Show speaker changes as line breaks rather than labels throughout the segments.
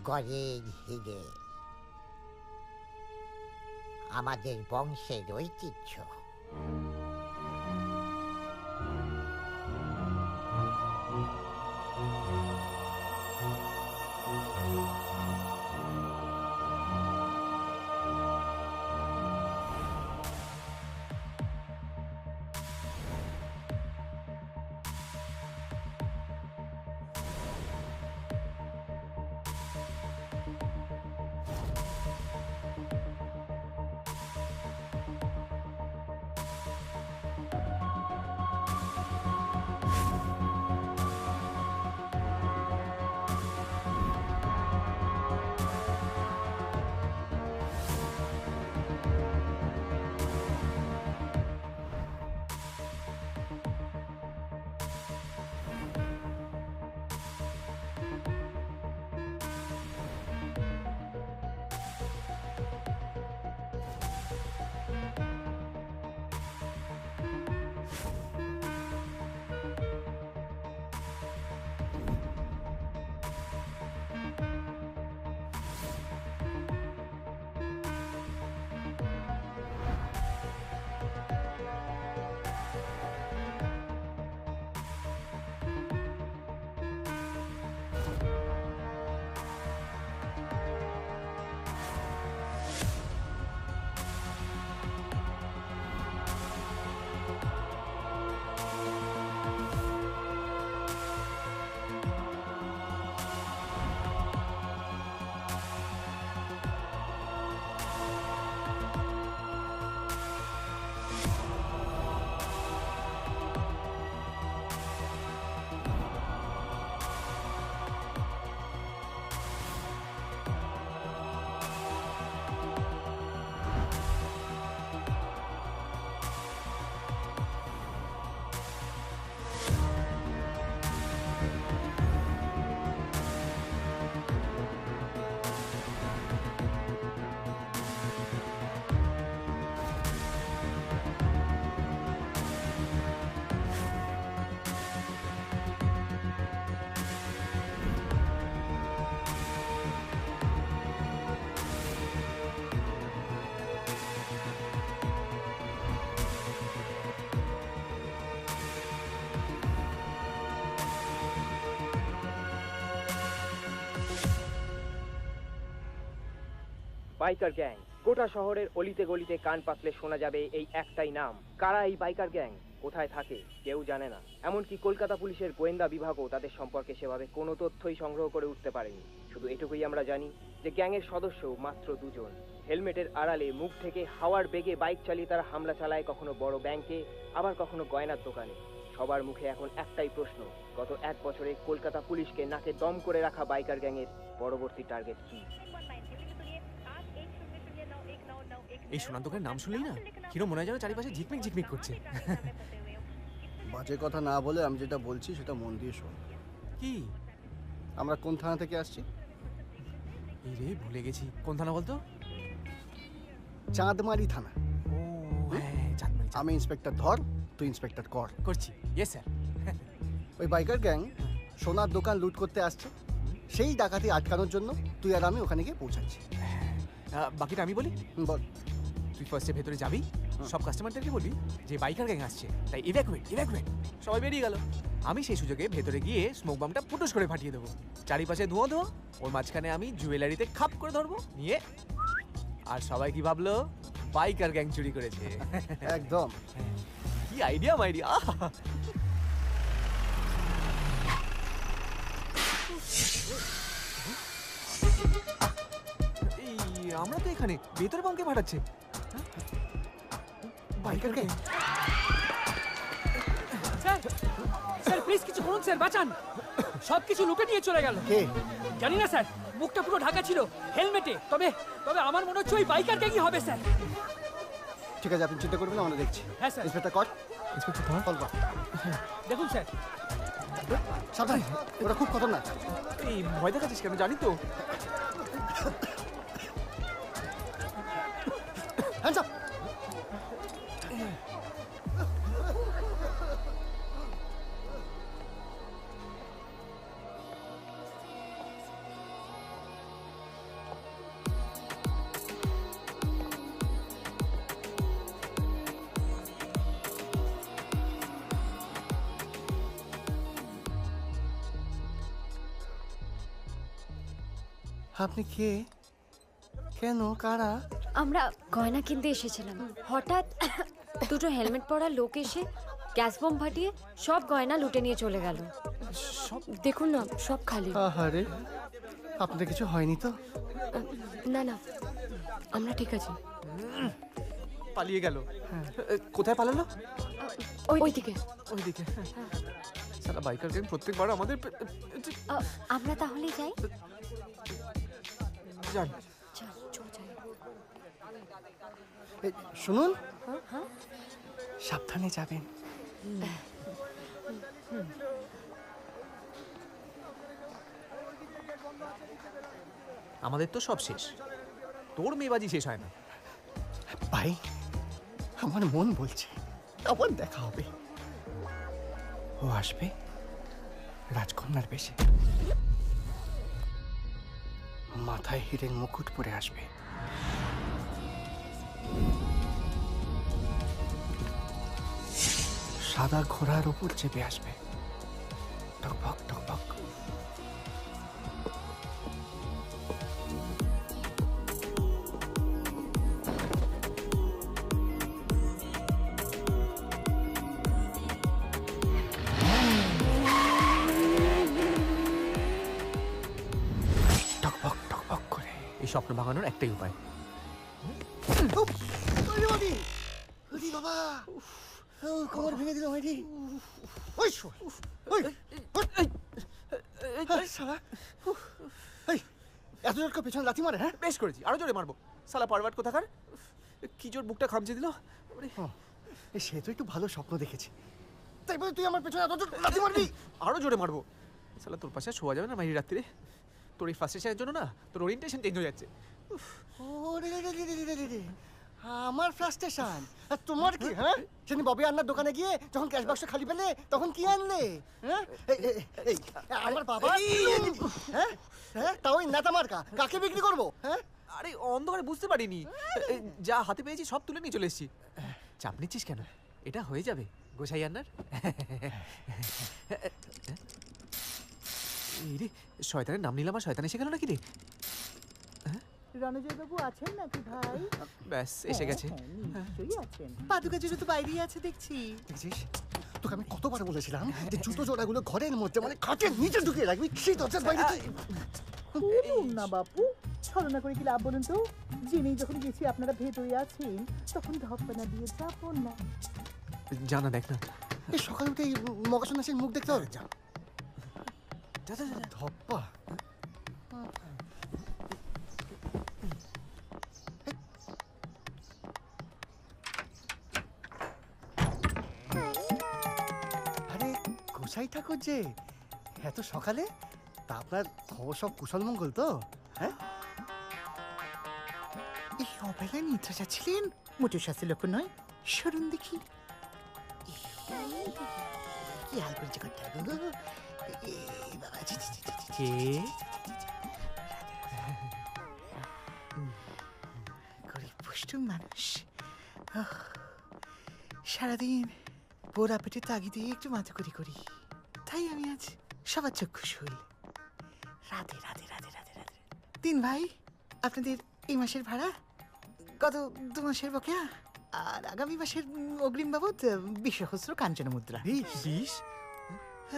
গড়ের হিরে, আমাদের বংশের ঐতিহ্য।
Biker gang. গোটা শহরের অলিতে গলিতে কান পাতলে শোনা যাবে এই একটাই নাম। কারা এই বাইকার গ্যাং, কোথায় থাকে কেউ জানে না। এমনকি কলকাতা পুলিশের গোয়েন্দা বিভাগও তাদের সম্পর্কে সেভাবে কোনো তথ্যই সংগ্রহ করে উঠতে পারেনি। শুধু এটুকুই আমরা জানি যে গ্যাংয়ের সদস্য মাত্র দুজন। হেলমেটের আড়ালে মুখ থেকে হাওয়ার বেগে বাইক চালিয়ে তারা হামলা চালায় কখনো বড় ব্যাংকে, আবার কখনো গয়নার দোকানে। সবার মুখে এখন একটাই প্রশ্ন, গত 1 বছরে কলকাতা পুলিশকে নাকে দম করে রাখা বাইকার গ্যাংয়ের পরবর্তী টার্গেট কি?
এই সোনার দোকানের নাম শুনলেই না কিরম মনে হয় যেন চারিপাশে ঝিকমিক ঝিকমিক করছে।
বাজে কথা না বলে আমি যেটা বলছি সেটা মন দিয়ে শোন।
কি?
আমরা কোন থানা থেকে আসছি?
এই রে ভুলে গেছি, কোন থানা বলতো?
চাঁদমারি থানা।
ও হ্যাঁ, চাঁদমারি।
আমি ইন্সপেক্টর ধর, তুই ইন্সপেক্টর কর।
করছি। Yes sir.
ওই বাইকার গ্যাং সোনার দোকান লুট করতে আসছে, সেই ডাকাতি আটকানোর জন্য তুই আর আমি ওখানে গিয়ে পৌঁছাচ্ছি।
বাকিটা আমি বলি।
বল।
তুই ফার্স্টে ভেতরে যাবি, সব কাস্টমারদেরকে বলবি যে বাইকার গ্যাং আসছে, তাই ইভ্যাকুয়েট। সবাই বেরিয়ে গেল। আমি সেই সুযোগে ভেতরে গিয়ে স্মোক বামটা ফুটুস করে ফাটিয়ে দেবো। চারিপাশে ধোঁয়া, ওর মাঝখানে আমি জুয়েলারিতে খাপ করে ধরবো নিয়ে, আর সবাই কি ভাবলো বাইকার গ্যাং চুরি করেছে।
একদম।
কি আইডিয়া মাইডিয়া। আমরা তো এখানে, ভেতরে বামকে ফাটাচ্ছে বাইকার গ্যাং।
স্যার প্লিজ কিছু করুন স্যার, বাঁচান। সবকিছু লুটে নিয়ে চলে গেল।
কে?
জানি না স্যার, মুখটা পুরো ঢাকা ছিল হেলমেটে। তবে আমার মনে হচ্ছে ওই বাইকার গ্যাংই হবে স্যার।
ঠিক আছে, আপনি চিন্তা করবেন, আমরা দেখছি।
হ্যাঁ স্যার।
ইন্সপেক্টর কর। কল কর।
দেখুন স্যার।
সাবধান, ওরা খুব খতরনাক।
এই ভয় দেখাচ্ছিস কেন? জানি তো।
Hands up. আপনি কে? কেন? কারা?
আমরা গয়না কিনতে এসেছিলাম, হঠাৎ দুটো হেলমেট পরা লোক এসে গ্যাস বোম ফাটিয়ে সব গয়না লুটে নিয়ে চলে গেল। দেখুন না, সব খালি।
আহারে, আপনার কিছু হয়নি তো?
না না, আমরা ঠিক আছি।
পালিয়ে গেল। কোথায় পালালো?
ওইদিকে।
ওইদিকে? সালা বাইকার গ্যাং প্রত্যেকবার আমাদের
আমরা তাহলে যাই।
জান।
চল, চল যাই।
শুনুন,
হ্যাঁ,
সাবধানে যাবেন।
আমাদের তো সব শেষ, তোর মেয়েবাজি শেষ হয় না।
ভাই, আমার মন বলছে আবার দেখা হবে। ও আসবে রাজকন্যার বেশে, মাথায় হীরের মুকুট পরে আসবে। সাদা ঘোড়ার উপর চেপে আসবে, টকবক টকবক। টকবক টকবক করে।
এই স্বপ্ন ভাঙানোর একটাই উপায়।
বাবা, কোমর ভেঙে দিল ভাইটি। ওই ওই শালা, এই এত জোর করে পেছনে লাথি মারে? হ্যাঁ,
বেশ করেছি, আরো জোরে মারবো। সালা পারভার্ট কোথাকার, কি জোর বুকটা খামচে দিল।
সে তো একটু ভালো স্বপ্ন দেখেছি, তাই বলে তুই আমার পেছনে এত জোর লাথি মারবি?
আরো জোরে মারবো। সালা তোর পাশে শোয়া যাবে না মাইরি রাত্রিরে। তোর এই ফ্রাস্ট্রেশনের জন্য না তোর ওরিয়েন্টেশন চেঞ্জ হয়ে যাচ্ছে।
আমার ফ্রাস্ট্রেশন আর তোমার কি? হ্যাঁ, সেদিন ববি আন্নার দোকানে গিয়ে যখন ক্যাশ বাক্স খালি পেলে তখন কি আনলে? হ্যাঁ, এই আমার বাবা। হ্যাঁ হ্যাঁ, তাও ওই নেতা মার্কা কাকে বিক্রি করবো? হ্যাঁ,
আরে অন্ধকারে বুঝতে পারিনি, যা হাতে পেয়েছি সব তুলে নিয়ে চলে এসেছি। চাপ নিচ্ছিস কেন? এটা হয়ে যাবে গোসাই আন্নার। এই রে, শয়তানের নাম নিলাম আর শয়তান এসে গেল নাকি রে?
রণজয়বাবু আছেন নাকি ভাই?
ব্যাস এসে গেছে।
নিশ্চয়ই আছেন। পাদুকা জুতো তো বাইরেই আছে দেখছি।
দেখছিস, তোকে আমি কতবার বলেছিলাম যে জুতো জোড়াগুলো ঘরের মধ্যে মানে খাটের নিচে ঢুকিয়ে রাখবি, সেই দরজার বাইরে
বলুন না বাপু, ছলনা করে কি লাভ বলুন তো? জেনেই যখন গেছি আপনারা ভেতরে আছেন, তখন ধপ্পানা দিয়ে যাবো না।
জানা দেখ না।
এই সকালে উঠে মকা সন্ন্যাসীর মুখ দেখতে হবে।
যা যা যা, যা।
ধপ্পা। আরে গোসাই ঠাকুর যে এত সকালে, তা আপনার খবর সব কুশল মঙ্গল তো? হ্যাঁ,
এই অবেলায় নিদ্রা যাচ্ছিলেন? মোটর শাস্ত্রের লক্ষ্য নয়, সরুন দেখি। কি হাল করেছে করতে হবে গো? এই বাবা, ছি, ছি, ছি, ছি, ছি।
কে?
গরিব পুষ্টু মানুষ, সারাদিন পোড়া পেটে তাগিদে একটু মাথাকড়ি করি, তাই আমি আজ সবার চক্ষু শুল। রাধে রাধে রাধে রাধে রাধে। 3 ভাই, আপনাদের এই মাসের ভাড়া, গত 2 মাসের বকেয়া, আর আগামী মাসের অগ্রিম বাবদ 20 সহস্র কাঞ্চন মুদ্রা।
20?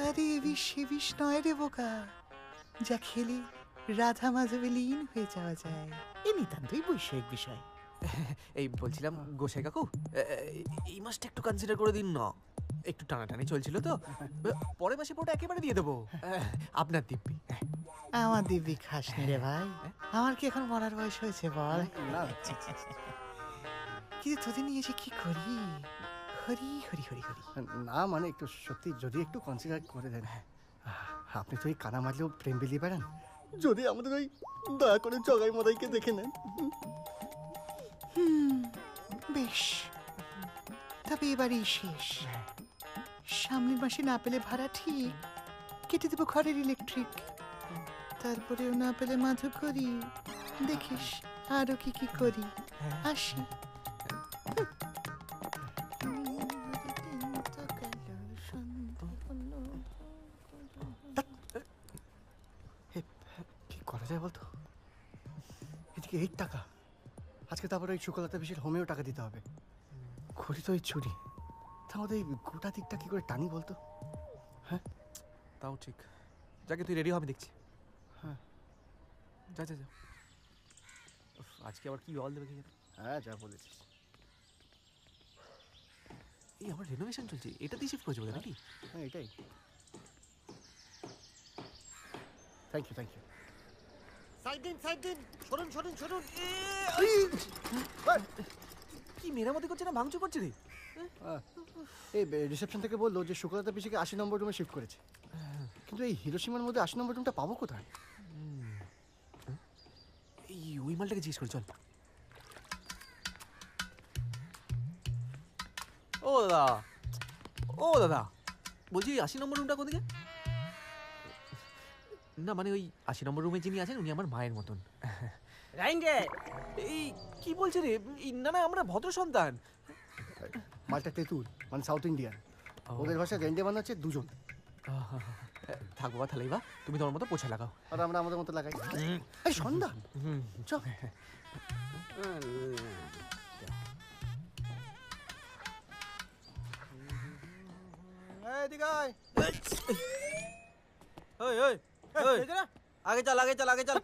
আরে 20 নয় রে বোকা, যা খেলে রাধা মাধবে লীন হয়ে যাওয়া যায়, এ নিতান্তই বৈষয়িক বিষয়।
এই বলছিলাম গোসাই কাকু, এই মাসটা একটু কনসিডার করে দিন না। একটু টানাটানি চলছিল তো, পরের মাসে পুরোটা একেবারে দিয়ে দেবো। আপনার দিব্যি।
আমার দিব্যি খাস নি রে ভাই, আমার কি এখন মরার বয়স হয়েছে বল?
না,
কিন্তু তোদের নিয়ে যে কি করি, হরি হরি হরি হরি।
না মানে একটু সত্যি যদি একটু কনসিডার করে দেন। আপনি তো এই কানা মারলেও প্রেম বিলিয়ে বেড়ান, যদি আমাদের ওই দয়া করে জগাই মদাইকে দেখে নেন।
বেশ, তবে এবারই শেষ। সামনের মাসে না পেলে ভাড়া ঠিক, কেটে দেবো ঘরের ইলেকট্রিক। তারপরেও না পেলে মাধু করি, দেখিস আরো কি কি করি। আসি।
কি করা যায় বলতো? 8 টাকা। আজকে তারপরে ওই সুকলতা পিসির হোমেও টাকা দিতে হবে। ঘড়ি তো ওই চুরি, তার মধ্যে এই গোটা দিকটা কি করে টানি বলতো? হ্যাঁ
তাও ঠিক। যাকে তুই রেডি হবে দেখছি।
হ্যাঁ
যা যা যা। উফ, আজকে আবার কি বল দেবে কি জানি।
হ্যাঁ যা বলেছিস।
এই আমার রেনোভেশন চলছে, এটাতেই শিফট করে যাবে নাকি?
হ্যাঁ এটাই। Thank you thank you. Side দিন সাইড দিন, সরুন সরুন সরুন।
কি মেরামতি করছে না ভাঙচুর করছে রে?
এই রিসেপশন থেকে বললো যে সুকলতা পিসিকে 80 নম্বর রুমে শিফট করেছে, কিন্তু এই হিরোশিমার মধ্যে 80 নম্বর রুমটা পাবো কোথায়?
এই ওই মালটাকে জিজ্ঞেস করি চল। ও দাদা, ও দাদা, বলছি 80 নম্বর রুমটা কোদিকে? না মানে ওই 80 নম্বর রুমে যিনি আছেন উনি আমার মায়ের মতন।
রাইঙ্গে
এই কি বলছে রে? না না আমরা ভদ্র সন্তান।
মালটা তেঁতুল, মানে সাউথ ইন্ডিয়ান। ওদের ভাষায় রেন্ডে বানাচ্ছে দুজন,
থাক বাবা তাহলে বা তুমি তোমার মতো পোছা লাগাও।
আর আমরা আমাদের মতো লাগাই। এই সন্ধ্যা চল।
आगे चल आगे चल आगे चल।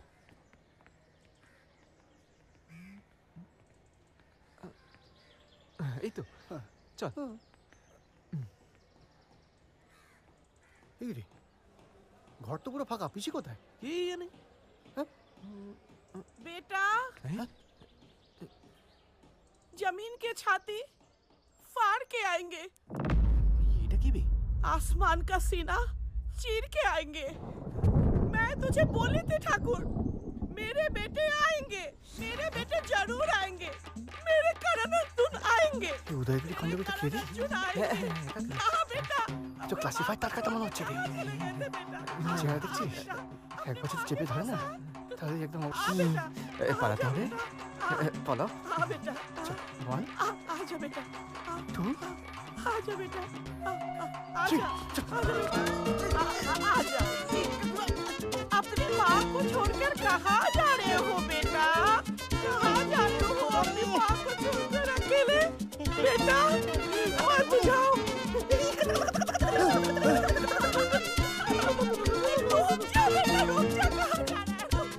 এই তো চল।
এই রে, ঘর তো পুরো ফাঁকা, পিসি কোথায়?
কি জানি।
बेटा
হ্যাঁ?
जमीन के छाती फाड़ के आएंगे,
এটা কি বে?
आसमान का सीना चीर के आएंगे। मैं तुझे बोली थी ठाकुर, मेरे बेटे आएंगे, मेरे बेटे जरूर आएंगे, मेरे करण अर्जुन आएंगे,
এই উদয়গিরি খণ্ডকে তো কে রে?
अर्जुन आएंगे। हाँ बेटा,
তো ক্লাসিফাইড তার কথা মনে হচ্ছে রে। চেহারা দেখছিস? একবার যদি চেপে ধরে না তাহলে একদম
পালাতে হবে। বলো।
हाँ बेटा,
1
आजा बेटा,
2
आजा बेटा,
Three.
आजा। अपनी माँ को छोड़कर कहाँ जा रहे हो बेटा? कहाँ जा रहे हो अपनी माँ को छोड़कर अकेले? बेटा मत जाओ। रुक जा बेटा, रुक जा, कहाँ जा रहे हो?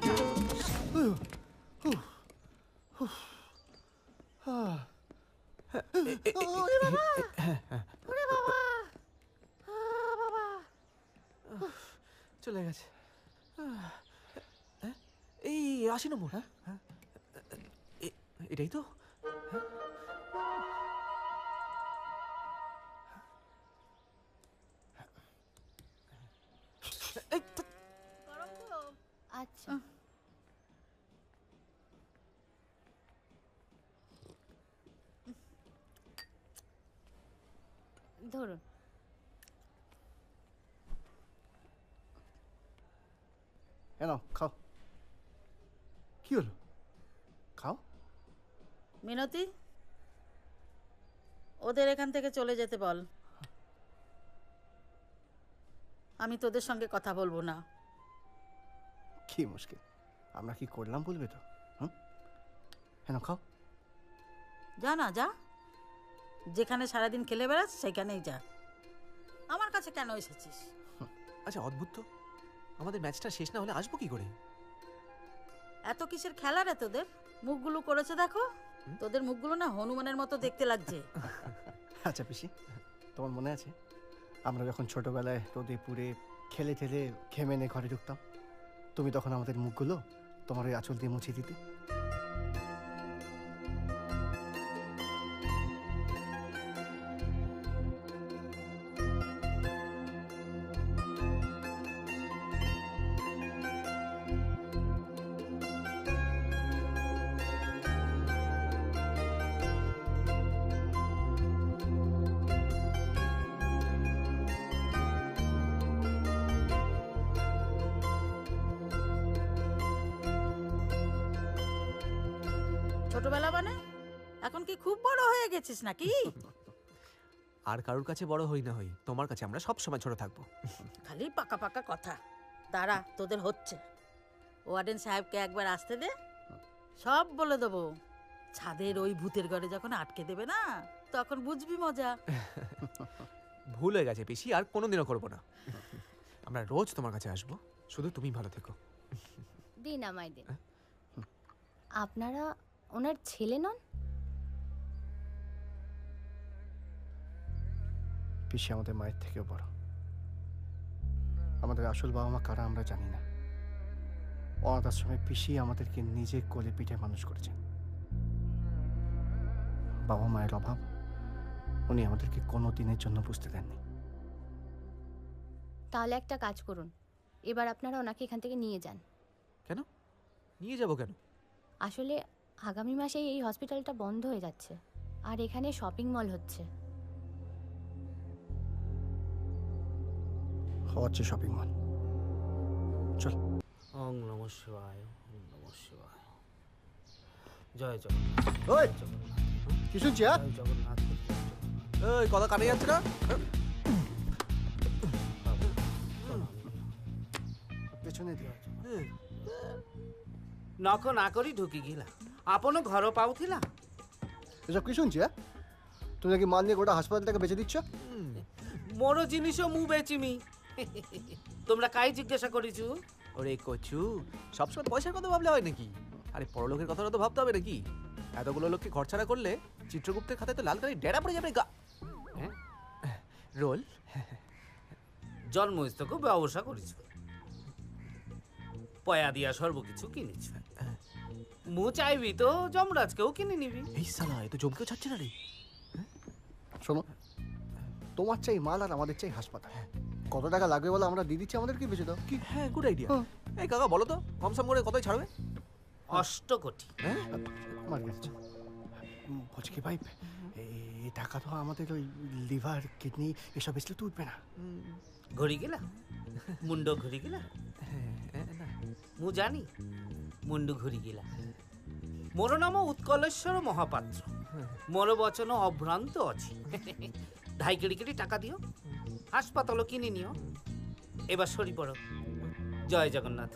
চলে গেছে। এই 80 নম্বর। হ্যাঁ এটাই তো।
আচ্ছা ধরুন।
এনো খাও। কি হলো? খাও।
মিনতি, ওদের এখান থেকে চলে যেতে বল। আমি তোদের সঙ্গে কথা বলবো না।
কি মুশকিল, আমরা কি করলাম বলবে তো? হুম, এনো খাও।
যা না যা, যেখানে সারাদিন খেলে বেড়াস সেখানেই যা। আমার কাছে কেন এসেছিস?
আচ্ছা অদ্ভুত তো, আমাদের ম্যাচটা শেষ না হলে আসবো কি করে?
এত কিসের খেলা রে তোদের? মুখগুলো করেছে দেখো, তোদের মুখগুলো না হনুমানের মতো দেখতে লাগছে।
আচ্ছা পিসি, তোমার মনে আছে আমরা যখন ছোটবেলায় রোদে পুড়ে খেলে ঠেলে ঘেমে নিয়ে ঘরে ঢুকতাম, তুমি তখন আমাদের মুখগুলো তোমার ওই আঁচল দিয়ে মুছে দিতে?
ছোটবেলা মানে এখন কি খুব বড় হয়ে গেছিস নাকি?
আর কারোর কাছে বড় হই না হই, তোমার কাছে আমরা সব সময় ছোট থাকবো।
খালি পাকা পাকা কথা। দাঁড়া, তোদের হচ্ছে। ওয়ার্ডেন সাহেবকে একবার আসতে দে, সব বলে দেবো। ছাদের ওই ভূতের ঘরে যখন আটকে দেবে না, তখন বুঝবি মজা।
ভুল হয়ে গেছে পিসি, আর কোনোদিনও করবো না। আমরা রোজ তোমার কাছে আসবো, শুধু তুমি ভালো থেকো।
দিন আমায় দিন। আপনারা ওনার ছেলে নন?
পিসি আমাদের মায়ের থেকেও বড়। আমাদের আসল বাবা মা কারা আমরা জানি না। অনাথ আশ্রমে পিসি আমাদেরকে নিজে কোলে পিঠে মানুষ করেছেন। বাবা মায়ের অভাব উনি আমাদেরকে কোনো দিনের জন্য বুঝতে দেননি।
তাহলে একটা কাজ করুন, এবার আপনারা ওনাকে এখান থেকে নিয়ে যান।
কেন নিয়ে যাবো কেন?
আসলে আগামী মাসেই এই হসপিটালটা বন্ধ হয়ে যাচ্ছে, আর এখানে শপিং মল হচ্ছে।
হচ্ছে শপিং মল। চল।
ওং নমঃ শিবায়, ওং নমঃ শিবায়। জয় জয়
ওই কি শুনছি?
জগন্নাথ।
এই কথা কানে যাচ্ছে না?
পেছনে দিয়ে
নক না করি ঢুকি গিলা, আপন ঘর পাউথিলা।
এসব কি শুনছি? তুমি নাকি মাল নিয়ে গোটা হাসপাতালটাকে বেঁচে দিচ্ছ?
মোর জিনিসও মু বেচিমি। তোমরা কাই জিজ্ঞাসা করিছু?
ওরে কচু, সবসময় পয়সার কথা ভাবলে হয় নাকি? আরে পরলোকের কথাটা তো ভাবতে হবে নাকি? এতগুলো লোককে ঘর ছাড়া করলে চিত্রগুপ্তের খাতায় তো লাল কালি ডেরা পড়ে যাবে। রোল
জন্মস্থকে ব্যবসা করিছু, পয়া দিয়া সর্বকিছু কিনেছ। মু চাইবি তো যমরাজকেও কিনে নিবি।
এই সালা, এ তো জমকেও ছাড়ছে না রে।
শোনো, তোমার চাই মাল আর আমাদের চাই হাসপাতাল। কত টাকা লাগবে বলো, আমরা দিয়ে দিচ্ছি, আমাদের কি বেঁচে দাও। কি?
হ্যাঁ, গুড আইডিয়া। এই কাকা বলো তো, কমসম করে কতই ছাড়বে?
8 কোটি।
আমার কাছে বলছি কি ভাই, এই টাকা তো আমাদের ওই লিভার কিডনি এসব বেচলে তো উঠবে না।
ঘুরি গেলা মুন্ড ঘুরি গেলা। মু জানি মুন্ডু ঘুরি গেলা। মোর নাম উৎকলেশ্বর মহাপাত্র। মোর বচন অভ্রান্ত আছে। 2.5 কোটি টাকা দিও, হাসপাতালও কিনে নিও। এবার সরি পড়ো। জয় জগন্নাথ।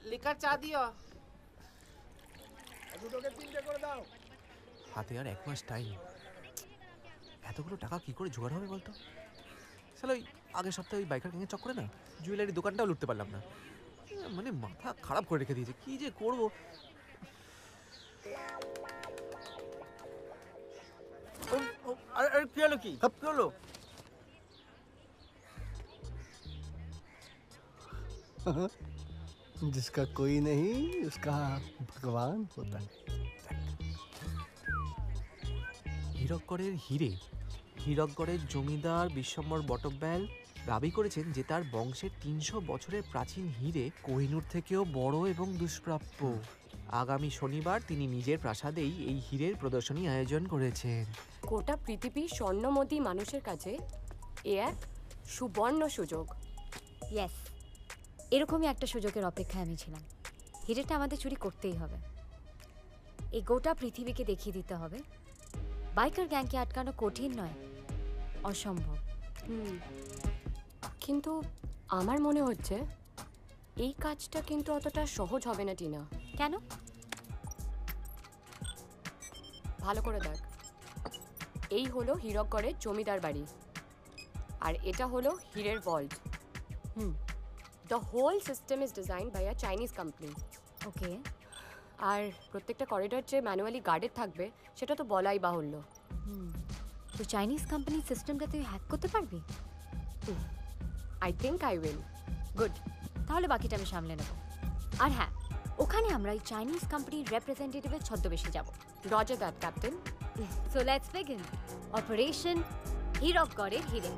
লিকার চা দিও।
হাতে আর 1 মাস টাইম। এতগুলো টাকা কি করে জোগাড় হবে বলতো? চলো, ওই আগের সপ্তাহে ওই বাইকার গ্যাংয়ের চক্করে না জুয়েলারি দোকানটাও লুটতে পারলাম না। মানে মাথা খারাপ করে রেখে দিয়েছে, কি যে করবো।
কি হলো? কি হলো?
जिसका कोई नहीं उसका भगवान होता है।
হীরকগড়ের হিরে, হীরকগড়ের জমিদার বিশ্বম্বর বটব্যাল দাবি করেছেন যে তার বংশের 300 বছরের প্রাচীন হিরে কোহিনূর থেকেও বড় এবং দুষ্প্রাপ্য। আগামী শনিবার তিনি নিজের প্রাসাদেই এই হীরের প্রদর্শনী আয়োজন করেছেন।
গোটা পৃথিবীর স্বর্ণমতী মানুষের কাছে এ এক সুবর্ণ সুযোগ।
ইয়েস, এরকমই একটা সুযোগের অপেক্ষায় আমি ছিলাম। হিরেটা আমাদের চুরি করতেই হবে। এই গোটা পৃথিবীকে দেখিয়ে দিতে হবে বাইকার গ্যাংকে আটকানো কঠিন নয়, অসম্ভব।
কিন্তু আমার মনে হচ্ছে এই কাজটা কিন্তু অতটা সহজ হবে না টিনা।
কেন?
ভালো করে দেখ, এই হলো হীরকগড়ের জমিদার বাড়ি, আর এটা হলো হীরের vault. The whole system is designed by a Chinese company.
Okay.
আর প্রত্যেকটা করিডর যে ম্যানুয়ালি গার্ডেড থাকবে সেটা তো বলাই বাহুল্য।
তো চাইনিজ কোম্পানির সিস্টেমটা তুই হ্যাক করতে পারবি?
I think I will.
Good, তাহলে বাকিটা আমি সামলে নেব। আর হ্যাঁ, ওখানে আমরা এই চাইনিজ কোম্পানির রিপ্রেজেন্টেটিভের ছদ্মবেশে যাব।
Roger that captain.
So let's begin operation হীরকগড়ের হিরে।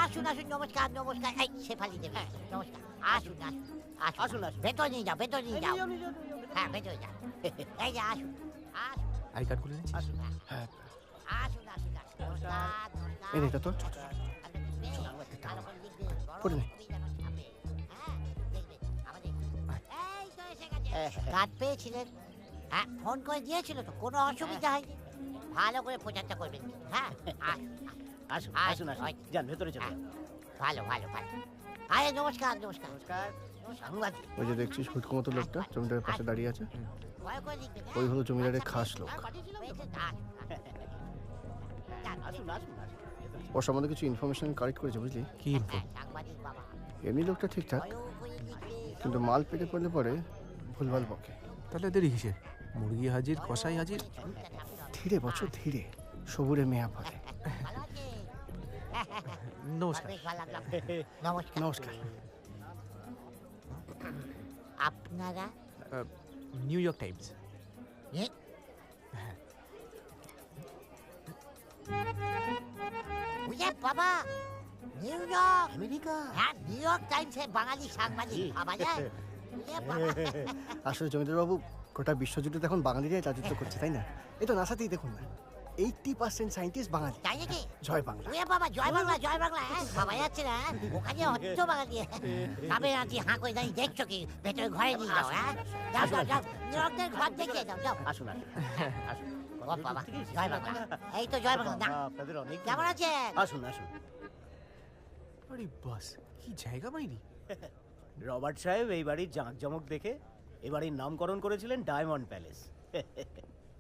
আসুন আসুন, নমস্কার নমস্কার। এই শেফালি দেবী, নমস্কার। আসুন আসুন আসুন আসুন, ভেতর নিয়ে যাও, ভেতর নিয়ে যাও। হ্যাঁ, ভেতরে যাও। এই যে আসুন আসুন
আই কার্ড খুলে নিচ্ছি।
আসুন
হ্যাঁ,
আসুন আসুন। নমস্কার নমস্কার।
এই এটা তো করে নে।
কাজ পেয়েছিলেন? হ্যাঁ, ফোন করে দিয়েছিল তো, কোনো অসুবিধা হয়নি। ভালো করে প্রচারটা করবেন। হ্যাঁ, আসুন আসুন আসুন যান ভেতরে চলুন। ভালো ভালো ভালো। আরে নমস্কার নমস্কার নমস্কার। সাংবাদিক
ওই যে দেখছিস হুটকো মতো লোকটা জমিদারের পাশে দাঁড়িয়ে আছে,
ভয় করে লিখবেন, হ্যাঁ?
ওই হলো জমিদারের খাস লোক।
আসুন আসুন আসুন।
ওর সম্বন্ধে কিছু ইনফরমেশন কালেক্ট করেছে, বুঝলি?
কি ইনফো?
সাংবাদিক বাবা
এমনি লোকটা ঠিকঠাক,
ভয়ও করে লিখবে।
কিন্তু মাল পেটে পড়লে পরে ভুলভাল বকে।
তাহলে দেরি কিসের? মুরগি হাজির, কষাই হাজির।
ধীরে বছর ধীরে, সবুরে মেয়া ফলে।
ভালো আছে?
নমস্কার।
বেশ ভালো লাগলো। নমস্কার
নমস্কার।
আপনারা
নিউ ইয়র্ক টাইমস।
এ? ওরে বাবা, নিউ ইয়র্ক আমেরিকা। হ্যাঁ, নিউ ইয়র্ক টাইমসের বাঙালি সাংবাদিক ভাবা যায়? ওরে বাবা।
আসলে জমিদার বাবু, গোটা বিশ্বজুড়ে এখন বাঙালিরাই রাজত্ব করছে, তাই না? এই তো নাসাতেই দেখুন না, 80% সায়েন্টিস্ট বাঙালি।
তাই নাকি?
জয় বাংলা।
ওরে বাবা, জয় বাংলা জয় বাংলা। হ্যাঁ, ভাবা যাচ্ছে না। ওখানে হচ্ছ বাঙালি। তবে আছি হাঁ করে দাঁড়িয়ে দেখছো কি? ভেতরে ঘরে নিয়ে যাও। হ্যাঁ, যাও যাও যাও, নিউ ইয়র্কের ঘর দেখিয়ে দাও। যাও আসুন আসুন আসুন। ও বাবা, জয় বাংলা। এই তো জয় বাংলা। না, আপনাদের অনেক কেমন আছেন? আসুন আসুন।
আরে বাস, কি জায়গা পাইনি।
রবার্ট সাহেব এই বাড়ির জাঁকজমক দেখে এই বাড়ির নামকরণ করেছিলেন ডায়মন্ড প্যালেস।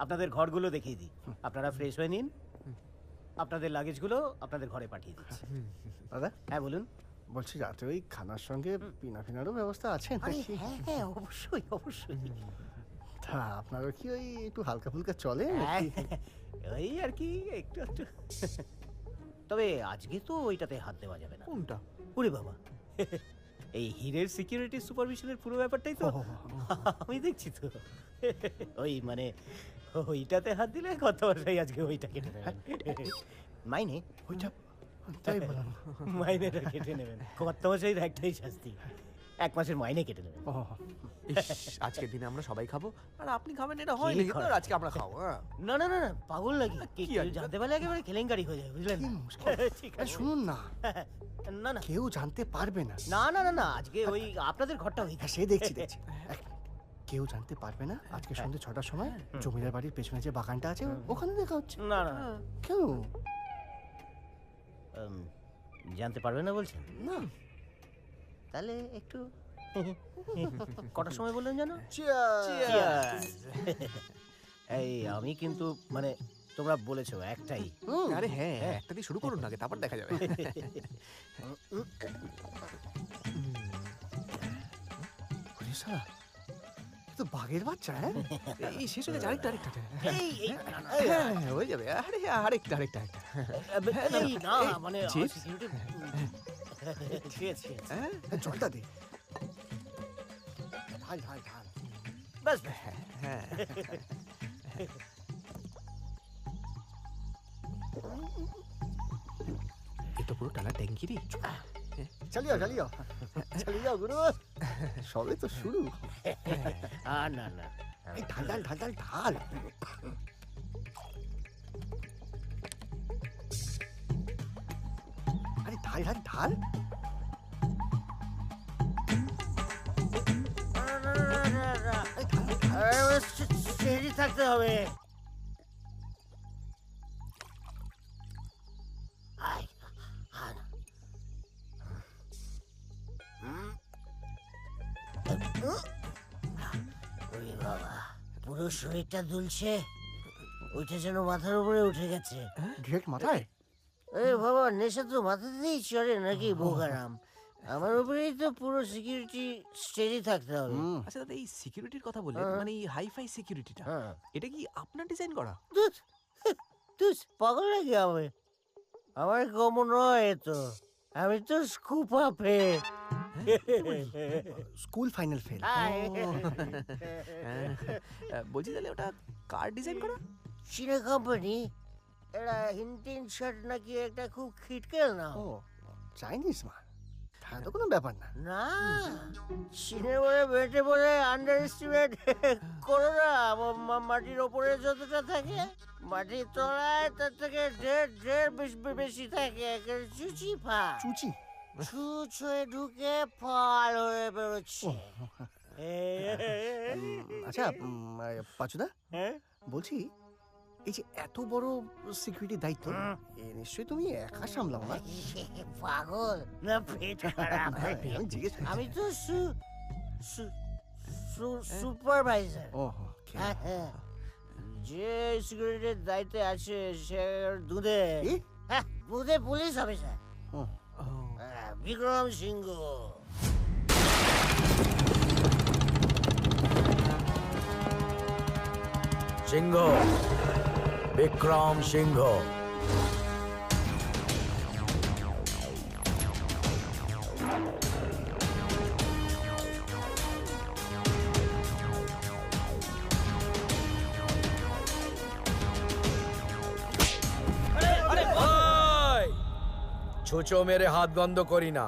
আপনাদের ঘরগুলো দেখিয়ে দিই, আপনারা ফ্রেশ হয়ে নিন। আপনাদের লাগেজগুলো আপনাদের ঘরে পাঠিয়ে দিচ্ছি।
দাদা,
হ্যাঁ বলুন।
বলছি রাতে ওই খানার সঙ্গে পিনা ফিনারও ব্যবস্থা আছে
আরে
নাকি?
হ্যাঁ হ্যাঁ, অবশ্যই অবশ্যই।
তা আপনারও কি ওই একটু হালকা ফুলকা চলে?
হ্যাঁ, ওই আর কি একটু একটু। তবে আজকে তো ওইটাতে হাত দেওয়া যাবে না।
কোনটা?
ওরে বাবা, এই হীরের সিকিউরিটি সুপারভিশনের পুরো ব্যাপারটাই তো আমি দেখছি তো। ওই মানে ওইটাতে হাত দিলে কত বছরই আজকে ওইটা কেটে নেবেন। মাইনে
ওইটা তাই বলুন।
মাইনেটা কেটে নেবেন। কত বছরের একটাই শাস্তি, 1 মাসের মাইনে কেটে নেবেন।
ইস, আজকের দিনে আমরা সবাই খাবো আর আপনি খাবেন, এটা হয়
কি
নাকি?
খারাপ?
তো আজকে আমরা খাবো। হ্যাঁ।
না না না না, পাগল নাকি?
কি
কেউ
আছে?
জানতে পারলে একেবারে কেলেঙ্কারি হয়ে যাবে, বুঝলেন?
কি মুশকিল।
ঠিক
আরে
আছে।
শুনুন না,
না না
কেউ জানতে পারবে না।
না না না না, আজকে ওই আপনাদের ঘরটা হয়ে
হ্যাঁ, সে দেখছি দেখছি। এক মিনিট। কেউ জানতে পারবে না, আজকে সন্ধ্যে 6টার সময় জমিদার বাড়ির পেছনে যে বাগানটা আছে ওখানে দেখা হচ্ছে।
না না না।
কেউ
জানতে পারবে না বলছেন?
না।
তাহলে একটু কটার সময় বললেন জানো?
Cheers!
এই আমি কিন্তু মানে তোমরা বলেছো একটাই।
আরে হ্যাঁ, একটা দিয়ে শুরু করুন আগে, তারপর দেখা যাবে।
ওরে শালা, এ তো বাঘের বাচ্চা। হ্যাঁ,
এই শেষ হয়ে গেছে, আরেকটা আরেকটা।
এই এই না, না,
হ্যাঁ, হয়ে যাবে। আরে আরেকটা আরেকটা।
এই না মানে
Chips?
সিকিউরিটি। ঠিক আছে
হ্যাঁ,
জলটা দে। ঢাল ঢাল ঢাল।
বাস
হ্যাঁ। এই তো পুরো টানা ট্যাঙ্কি রে।
চালিয়ে চালিয়ে চালিয়ে গুরু, সবে তো শুরু।
না না
এই ঢাল ঢাল ঢাল ঢাল ঢাল। আরে ঢাল ঢাল ঢাল।
সেরি থাকতে হবে। পুরো শরীরটা দুলছে, ওইটা যেন মাথার উপরে উঠে গেছে।
ডিরেক্ট মাথায়?
এ বাবা, নেশা তো মাথাতেই চড়ে নাকি বোকারাম? আমার উপরেই তো পুরো সিকিউরিটি স্টেডি থাকতে হবে।
আচ্ছা দাদা, এই সিকিউরিটির কথা বললেন, মানে এই হাইফাই সিকিউরিটিটা, এটা কি আপনার ডিজাইন করা?
তুই পাগল নাকি? আমার কম নয় তো, আমি তো স্কুপ আপে
স্কুল ফাইনাল ফেল।
বলছি তাহলে ওটা কার ডিজাইন করা?
চীনা কোম্পানি, এটা হিন্টিন শার্ট নাকি একটা খুব খিটকেল না।
ও চাইনিজ মা, তাহলে তো কোনো ব্যাপার না।
না, চীনে বলে বেটে বলে আন্ডার এস্টিমেট করো না। মাটির ওপরে যতটা থাকে, মাটির তলায় তার থেকে ঢের বেশি থাকে। চুচি ফা
চুচি
ছুঁচ হয়ে ঢুকে ফল হয়ে বেরোচ্ছে।
আচ্ছা পাচুদা, বলছি এই যে এত বড় সিকিউরিটি দায়িত্ব এ নিশ্চয়ই তুমি একা সামলাও না?
পাগল না পেট খারাপ?
আমি জিজ্ঞেস করছি।
আমি তো সুপারভাইজার।
ওহো,
হ্যাঁ হ্যাঁ, যে সিকিউরিটির দায়িত্বে আছে সে দুধে দুধে পুলিশ অফিসার বিক্রম সিংহ।
সিংহ, বিক্রম সিংহ। ছুঁচো মেরে হাত গন্ধ করি না।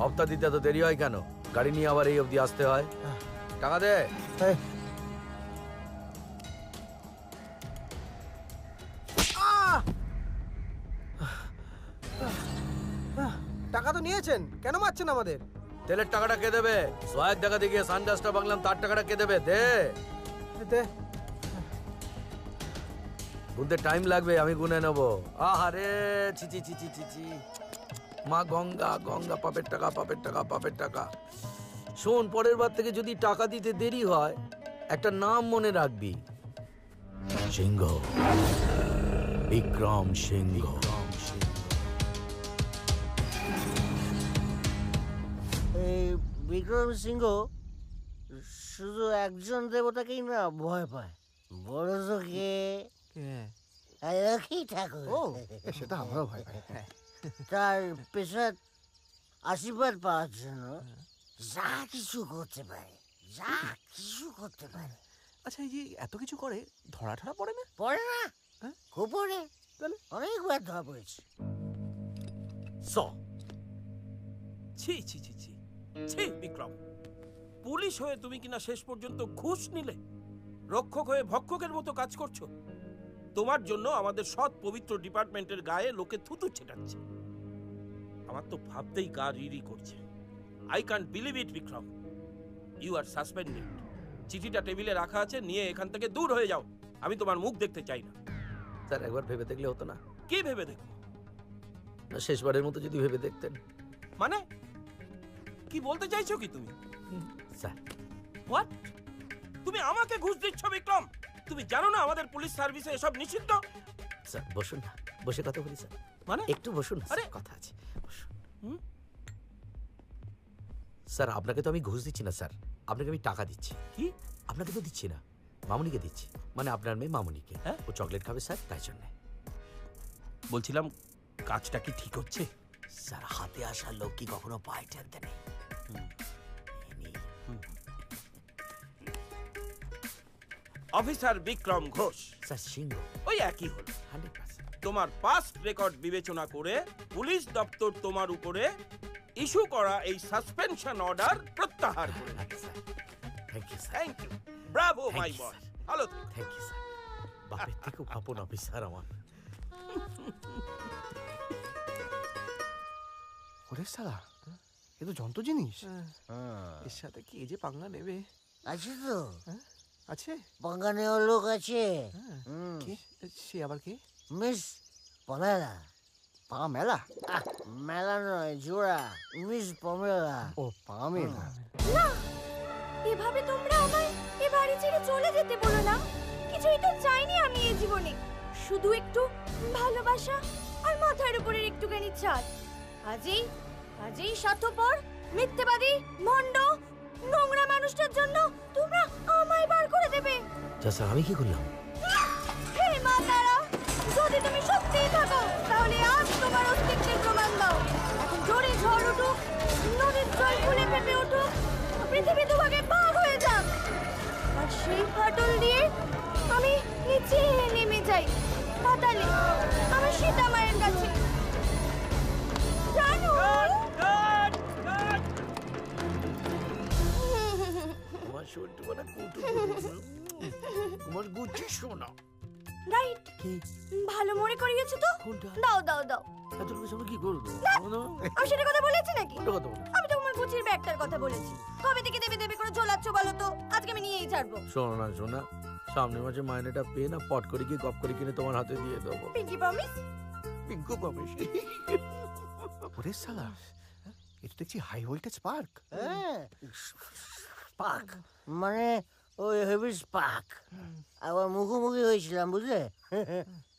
হপ্তা দিতে তো দেরি হয় কেন? গাড়ি নিয়ে আবার এই অবধি আসতে হয়। টাকা দে।
টাকা তো নিয়েছেন, কেন মারছেন আমাদের?
তেলের টাকাটা কে দেবে? সোয়াগ দেখা দেখিয়ে সানডাস্টটা বাংলাম, তার টাকাটা কে দেবে? দে
দে।
গুনতে টাইম লাগবে, আমি গুনে নেবো। আহারে ছি ছি ছি ছি ছি ছি। মা গঙ্গা গঙ্গা, পাপের টাকা পাপের টাকা পাপের টাকা। শোন, পরের বার থেকে যদি টাকা দিতে দেরি হয় একটা নাম মনে রাখবি, সিংহ, বিক্রম সিংহ।
এই বিক্রম সিংহ শুধু একজন দেবতাকেই না ভয় পায়, বড় চোখে লক্ষ্মী ঠাকুর।
সেটা আমরাও ভয় পাই।
তার পেশা আশীর্বাদ পাওয়ার জন্য যা কিছু করতে পারে, যা কিছু করতে পারে।
আচ্ছা, এই যে এত কিছু করে ধরা ঠরা পড়ে না?
পড়ে না, খুব পড়ে।
তাহলে
অনেকবার ধরা পড়েছে।
ছি ছি ছি ছি ছি বিক্রম, পুলিশ হয়ে তুমি কিনা শেষ পর্যন্ত ঘুষ নিলে, রক্ষক হয়ে ভক্ষকের মতো কাজ করছো। তোমার জন্য আমাদের সৎ পবিত্র ডিপার্টমেন্টের গায়ে লোকে থুতু ছেটাচ্ছে। আমার তো ভাবতেই গা রিরি করছে। I can't believe it Vikram, you are suspended. চিঠিটা টেবিলে রাখা আছে, নিয়ে এখান থেকে দূর হয়ে যাও। আমি তোমার মুখ দেখতে চাই না।
স্যার, একবার ভেবে দেখলে হতো না?
কি ভেবে দেখো?
না, শেষবারের মতো যদি ভেবে দেখতেন।
মানে কি বলতে চাইছো কি তুমি?
Sir,
what? তুমি আমাকে ঘুষ দিচ্ছ বিক্রম? তুমি জানো না আমাদের পুলিশ সার্ভিসে এসব নিষিদ্ধ?
স্যার বসুন না, বসে কথা বলি স্যার।
মানে
একটু বসুন না,
আরে
কথা আছে, বসুন। স্যার, আপনাকে তো আমি ঘুষ দিচ্ছি না স্যার, আপনাকে আমি টাকা দিচ্ছি।
কি?
আপনাকে তো দিচ্ছি না, মামুনিকে দিচ্ছি। মানে আপনার মেয়ে মামুনিকে। ও চকলেট খাবে স্যার, তাই জন্য
বলছিলাম, কাজটা কি ঠিক হচ্ছে?
স্যার, হাতে আসা লোক কি কখনো পায়ে ঠেলতে নেই।
অফিসার বিক্রম ঘোষ।
স্যার, সিংহ।
ওই একই হলো।
100%।
তোমার পাস্ট রেকর্ড বিবেচনা করে পুলিশ দপ্তর তোমার উপরে ইস্যু করা এই সাসপেনশন অর্ডার প্রত্যাহার করে।
Thank you sir.
Thank you, bravo my boy. ভালো।
Thank you sir. বাপের থেকেও আপন অফিসার আমার।
ওরে সালা, এ তো যন্ত্র জিনিস।
এর সাথে কি যে পাঙ্গা নেবে?
আছে তো,
আছে
পাঙ্গা নেওয়ার লোক আছে।
কি? সে আবার কি?
মিস পমেলা।
পামেলা?
মেলা নয়, জোড়া। মিস পমেলা।
ও পামেলা।
না, এভাবে তোমরা আমায় এ বাড়ি ছেড়ে চলে যেতে বলো না। কিছুই তো চাইনি আমি এই জীবনে, শুধু একটু ভালোবাসা আর মাথার উপরের একটুখানি ছাদ। আজই স্বার্থপর, মিথ্যেবাদী, ভণ্ড, নোংরা মানুষটার জন্য তোমরা আমায় বার করে দেবে।
যা স্যার, আমি কি করলাম?
হে মা তারা, যদি তুমি সত্যিই থাকো তাহলে আজ তোমার অস্তিত্বের প্রমাণ দাও। এখন জোরে ঝড় উঠুক, নদীর জল ফুলে ফেপে উঠুক, পৃথিবী দুভাগে ভাগ হয়ে যাক, আর সেই ফাটল দিয়ে আমি নিচে নেমে যাই পাতালে, আমার সীতা মায়ের কাছে। জানো,
তোমার শরীরটা বড় কুটু, তোমার গুচ্ছি শোনা।
রাইট, ভালো মনে করিয়েছো তো। দাও দাও দাও।
এত লোকের সামনে কি করবো?
আমি সেটা কথা বলেছি নাকি?
কথা বলো।
আমি তো আমার গুচির ব্যাগটার কথা বলেছি। কবে থেকে দেবে দেবে করে ঝোলাচ্ছ বলো তো? আজকে আমি নিয়েই ছাড়বো।
শোনো না, শোনা, সামনের মাসে মাইনেটা পেয়ে না পট করে গিয়ে গপ করে কিনে তোমার হাতে দিয়ে দেবো।
Pinky promise.
পিঙ্কু প্রমিস।
ওরে শালা, এটা দেখছি হাই ভোল্টেজ স্পার্ক।
হ্যাঁ, স্পার্ক মানে ওই হেভি স্পার্ক। আবার মুখোমুখি হয়েছিলাম বুঝলে,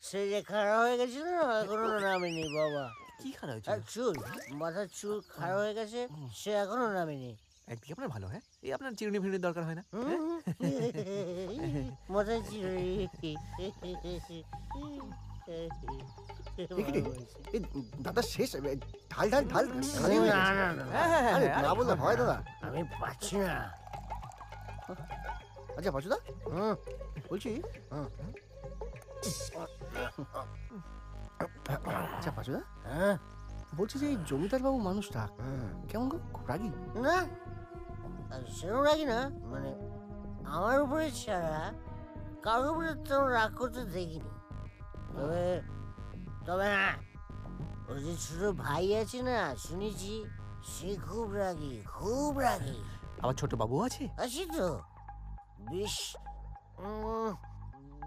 সে যে খাড়া হয়ে গেছিল না, এখনো নামেনি বাবা।
কি খারাপ হয়েছে?
আর চুল, মাথার চুল খাড়া হয়ে গেছে, সে এখনো নামেনি।
একদিকে আপনার ভালো, হ্যাঁ? এই আপনার চিরুনি ফিরুনির দরকার হয় না।
মাথায় চিরুনি।
দাদা শেষ, ঢাল ঢাল ঢাল।
না না না,
আরে না বললে ভয় দাদা।
আমি পাচ্ছি না।
আচ্ছা পাচুদা, বলছি আচ্ছা পাচুদা,
হ্যাঁ
বলছি যে এই জমিদার বাবু মানুষটা কেমন গো, খুব রাগী?
না, সেরকম রাগি না, মানে আমার উপরে ছাড়া কারোর উপরে তেমন রাগ করতে দেখিনি। তবে তবে হ্যাঁ, ওর যে ছোট ভাই আছে না, শুনেছি সে খুব রাগী, খুব রাগী।
আবার ছোট বাবু আছে?
আছি তো,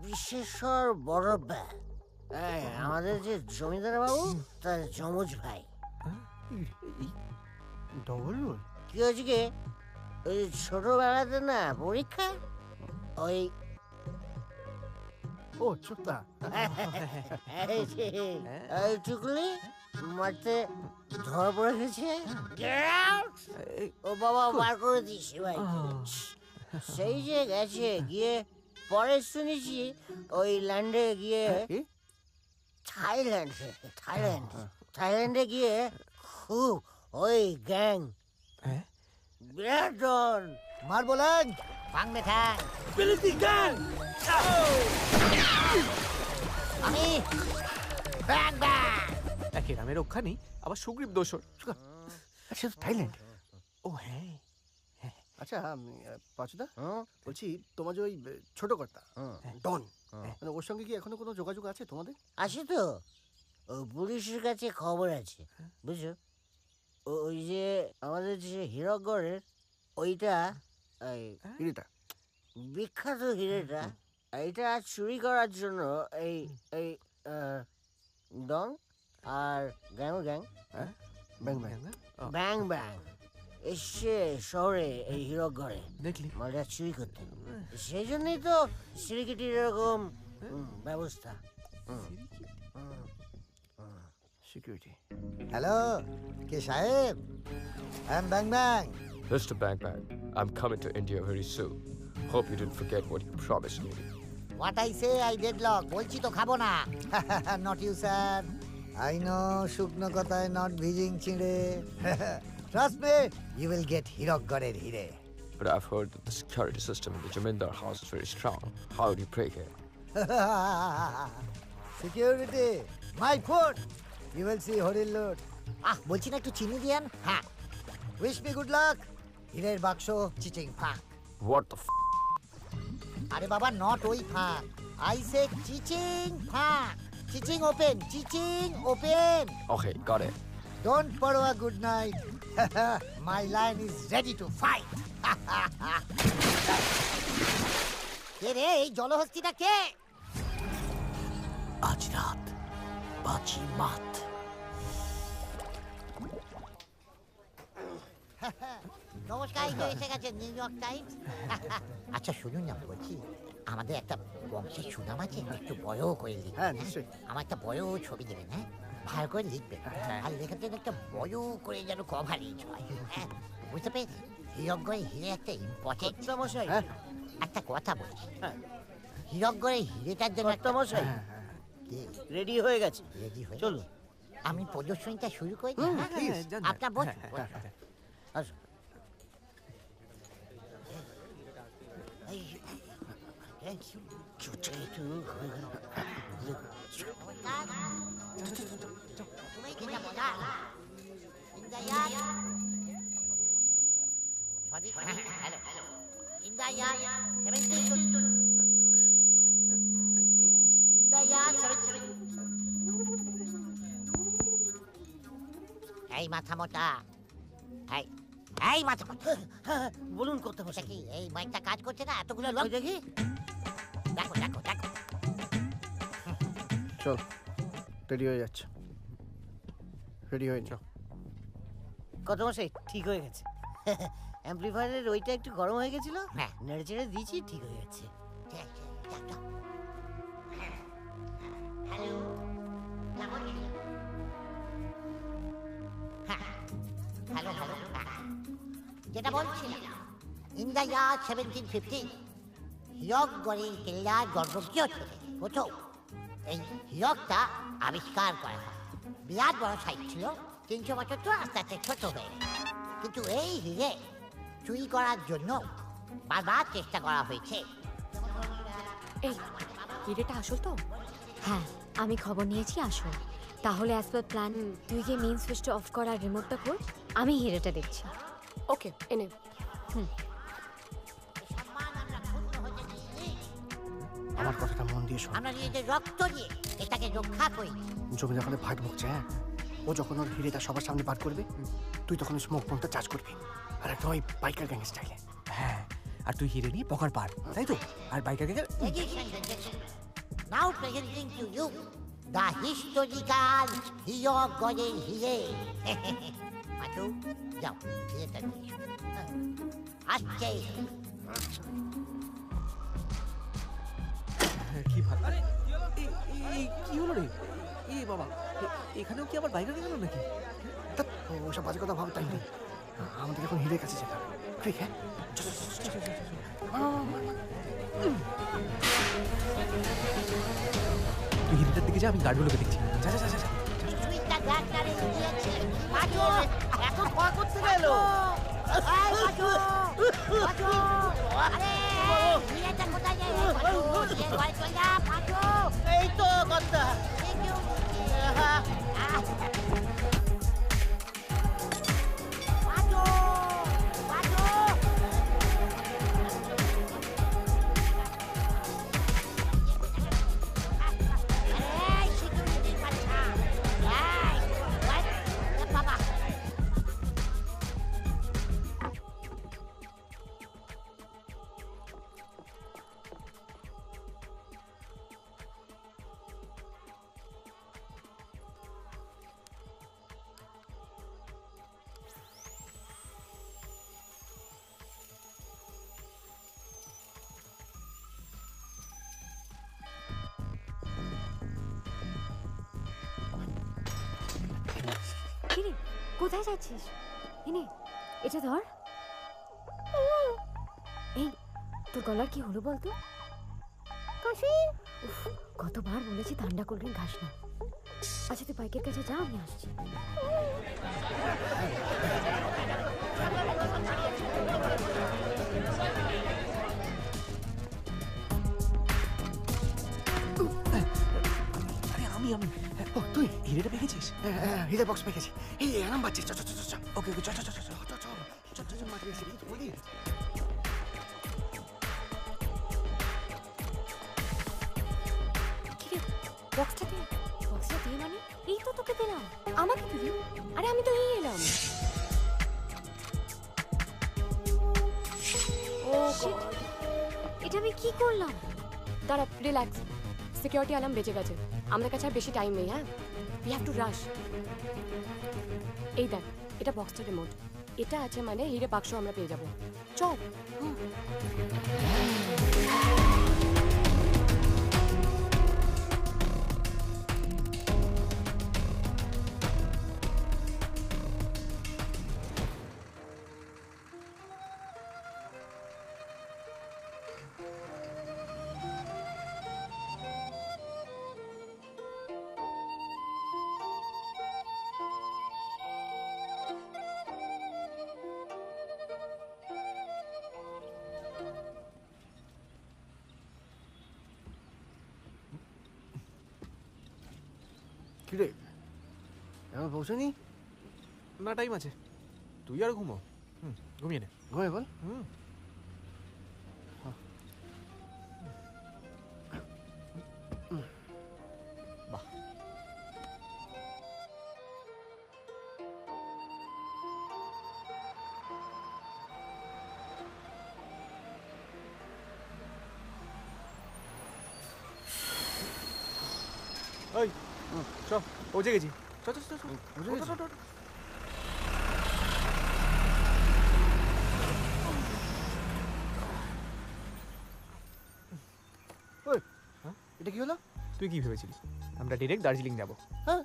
বিশেশ্বর বড় ব্যাগ। আমাদের যে জমিদার বাবু তার যমজ ভাই।
Double role?
কি হয়েছে কি, ওই ছোটবেলাতে না পরীক্ষা, ওই
ও চুপটা
টুকলি মারতে ধরা পড়ে গেছে। ও বাবা বার করে দিয়েছে ভাই। সেই যে গেছে, গিয়ে পরে শুনেছি ওই ল্যান্ডে গিয়ে, থাইল্যান্ডে গিয়ে খুব ওই গ্যাং, বিরাট ডন
মার বলেন
ভাঙবে ঠ্যাং। আমি ব্যাং ব্যাং।
একে নামে রক্ষা নেই, আবার সুগ্রীব দোষর।
আচ্ছা থাইল্যান্ড।
ও হ্যাঁ।
আচ্ছা পাচুদা, বলছি তোমার যে ওই ছোট কর্তা ডন, মানে ওর সঙ্গে কি এখনো কোনো যোগাযোগ আছে তোমাদের?
আছে তো, পুলিশের কাছে খবর আছে বুঝছো। ওই যে আমাদের যে হীরকগড়ের ওইটা,
হিরেটা,
বিখ্যাত হিরেটা, এইটা চুরি করার জন্য এই এই ডন আর গ্যাং গ্যাং
ব্যাং ব্যাং
ব্যাং ব্যাং এসছে শহরে, এই হীরকগড়ে
দেখলি
মালটা চুরি করতে। সেই জন্যই তো সিরিকিটির এরকম ব্যবস্থা।
সিকিউরিটি।
হ্যালো, কে সাহেব? I am bang bang.
Mr. Bang Bang, I'm coming to India very soon. Hope you didn't forget what you promised me.
What I say I deadlock, বলছি তো খাবো না।
Not you, sir. I know, শুকনো কথায় not ভিজিং চিড়ে। Trust me, you will get Hirokgorer hire.
But I've heard that the security system in the Jamindar house is very strong. How do you break it?
Security, my foot. You will see Horir Lord.
বলছি না একটু চিনি দিয়েন। হ্যাঁ,
Wish me good luck. হীরের বাক্স চিচিং ফাঁক।
What the
আরে বাবা, নট ওই ফাঁক, আই সে চিচিং ফাঁক। চিচিং ওপেন, চিচিং open.
Okay, got it.
Don't Parwa, good night. My lion is ready to fight.
কে রে এই জলহস্তিটা কে?
আজ রাত বাজি মাত।
নমস্কার, এই তো এসে গেছে নিউ ইয়র্ক টাইমস। আচ্ছা শুনুন না, বলছি আমাদের একটা বংশের সুনাম আছে, একটু বড় করে লিখবেন।
হ্যাঁ নিশ্চয়ই।
আমার একটা বড় ছবি দেবেন, হ্যাঁ ভালো করে লিখবেন, আর লেখার জন্য একটা বড় করে যেন কভারেজ হয়। হ্যাঁ বুঝতে পেরেছি, হীরকগড়ে হিরে একটা ইম্পর্টেন্ট।
মশাই
একটা কথা বলছি, হীরকগড়ে হিরেটার জন্য একটা
মশাই রেডি হয়ে গেছে,
রেডি হয়ে
চলুন
আমি প্রদর্শনীটা শুরু করি। আপনার বসুন।
আসুন।
এই মাথা মোটা, এই মাথা মোটা,
বলুন করতে বসে
কি এই মাইকটা কাজ করছে না? এতগুলো লোক
দেখি
দেখো দেখো দেখো
চল রেডি হয়ে যাচ্ছে রেডি হয়ে যাও
কত মশাই ঠিক হয়ে গেছে অ্যাম্প্লিফায়ারের ওইটা একটু গরম হয়ে গেছিল নেড়ে চেড়ে দিয়েছি ঠিক হয়ে গেছে
হ্যালো হ্যালো যেটা বলছিলাম ইন দ্য ইয়ার 1750 হীরকগড়ের কেল্লার গর্ভগৃহ থেকে প্রথম এই হীরকটা আবিষ্কার করা হয় বিরাট বড় সাইজ ছিল 300 বছর তো আস্তে আস্তে ছোট হয়ে গেল। কিন্তু এই হিরে চুরি করার জন্য বারবার চেষ্টা করা হয়েছে।
এই হিরেটা আসল তো?
হ্যাঁ আমি খবর নিয়েছি আসল। তাহলে অ্যাজ পার প্ল্যান তুই গিয়ে মেইন সুইচটা অফ কর আর রিমোটটা খোল, আমি হিরেটা দেখছি।
ওকে এনে।
আমার কথাটা মন দিয়ে শোন।
আমরা নিজেদের রক্ত দিয়ে এটাকে রক্ষা করি।
জমিদার হলে ভাট বকছে, হ্যাঁ? ও যখন ওর হিরেটা সবার সামনে বার করবে তুই তখন স্মোক বমটা চার্জ করবি, আর একটা ওই বাইকার গ্যাং স্টাইলে।
হ্যাঁ, আর তুই হিরে নিয়ে পকার পার, তাই তো? আর biker gang
Now presenting to you the historical হীরকগড়ের হিরে। আচ্ছা যাও হিরেটা নিয়ে আসছে।
কি ভালো। কি হলো রে? বাবা, এখানেও কি আবার বাইকার গেল নাকি?
ওসব বাজে কথা ভাবতাম নেই, আমাদের এখন হিরের কাছে যেতে হবে। ঠিক, হ্যাঁ?
তুই হিরেটার দিকে যা, আমি গার্ডগুলোকে দেখছি। যা যা যা যা।
সুইচটা ডাক্তারে দিয়েছে। বাজো
এখন কল করতে গেল।
এই বাজো বাজো, আরে হিরেটা কোথায় যায়? বাজো হিরে ঘরে চলে যা। বাজো
এই তো কথা।
কিরে কোথায় যাচ্ছিস? এনে এটা ধর। এই তোর গলার কি হলো বলতো? কতবার বলেছি ঠান্ডা কোল্ড ড্রিঙ্ক খাস না। আচ্ছা তুই বাইকের কাছে যা, আমি আসছি।
আমি তুই হিরেটা পেয়েছিস?
হ্যাঁ, হিরে বক্স পেয়েছি। এই আরাম পাচ্ছিস। চল চল চল।
ওকে ওকে, চল চল চল চল
চল চল চল চল। মাটি এসে কিছু বলি।
কিরে বক্সটা দে। বক্সটা দিয়ে মানে? এই তো তোকে দিলাম। আমাকে দিলি? আরে আমি তো এই এলাম। ও শিট, এটা আমি কি করলাম?
দাঁড়া, রিল্যাক্স। সিকিউরিটি অ্যালার্ম বেজে গেছে, আমাদের কাছে আর বেশি টাইম নেই। হ্যাঁ, উই হ্যাভ টু রাশ। এই দেখ, এটা বক্সটা রিমোট। এটা আছে মানে হিরে বাক্স আমরা পেয়ে যাবো। চল।
কিরে এখন পৌঁছানি?
না, টাইম আছে। তুই আর ঘুমো। ঘুমিয়ে নে।
ঘুমিয়ে বল।
বাহ, ওই চ পৌঁছে গেছি চ চ চ চ
ওই এটা কি হলো?
তুই কি ভেবেছিলি আমরা ডিরেক্ট দার্জিলিং যাব?
হ্যাঁ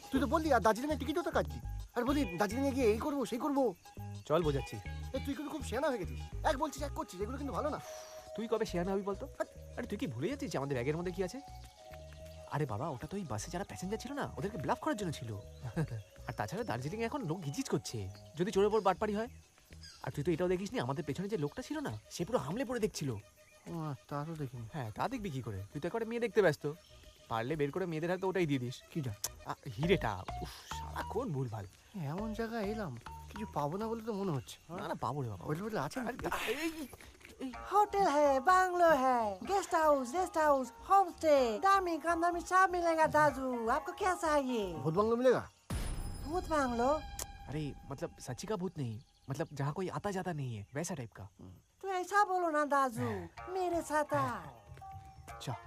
তুই তো বললি আর দার্জিলিংয়ের টিকিটও তো কাটছি আর বলি দার্জিলিংয়ে গিয়ে এই করবো সেই করবো।
চল বোঝাচ্ছি।
তুই কিন্তু খুব শেয়ানা হয়ে গেছিস, এক বলছিস এক করছিস, এগুলো কিন্তু ভালো না।
তুই কবে শেয়ানা হবি বলতো? আরে তুই কি ভুলে যাচ্ছিস যে আমাদের ব্যাগের মধ্যে কি আছে? আরে বাবা ওটা তো ওই বাসে যারা প্যাসেঞ্জার ছিল না ওদেরকে ব্লাফ করার জন্য ছিল। আর তাছাড়া দার্জিলিং এখন লোক গিজিজ করছে যদি চোরের উপর বাটপাড়ি হয়। আর তুই তো এটাও দেখিসনি আমাদের পেছনে যে লোকটা ছিল না সে পুরো হামলে পড়ে দেখছিল।
তা তো দেখিনি।
হ্যাঁ তা দেখবি কি করে, তুই তো একবার মেয়ে দেখতে ব্যস্ত, পারলে বের করে মেয়েদের হাতে ওটাই দিয়ে দিস।
কিটা?
হিরেটা। উফ সারাক্ষণ ভুলভাল।
এমন জায়গায় এলাম কিছু পাবো না বলে তো মনে হচ্ছে।
না না পাবো রে বাবা।
ওইটা বলে আছে।
होटल है, बांग्लो है, गेस्ट हाउस, होम स्टे, दामी कम दामी सब मिलेगा दादू। आपको क्या चाहिए?
भूत बंगलो मिलेगा?
भूत बांग्लो?
अरे मतलब सच्ची का भूत नहीं, मतलब जहाँ कोई आता जाता नहीं है वैसा टाइप का।
तो ऐसा बोलो ना दादू, मेरे साथ आओ।
চল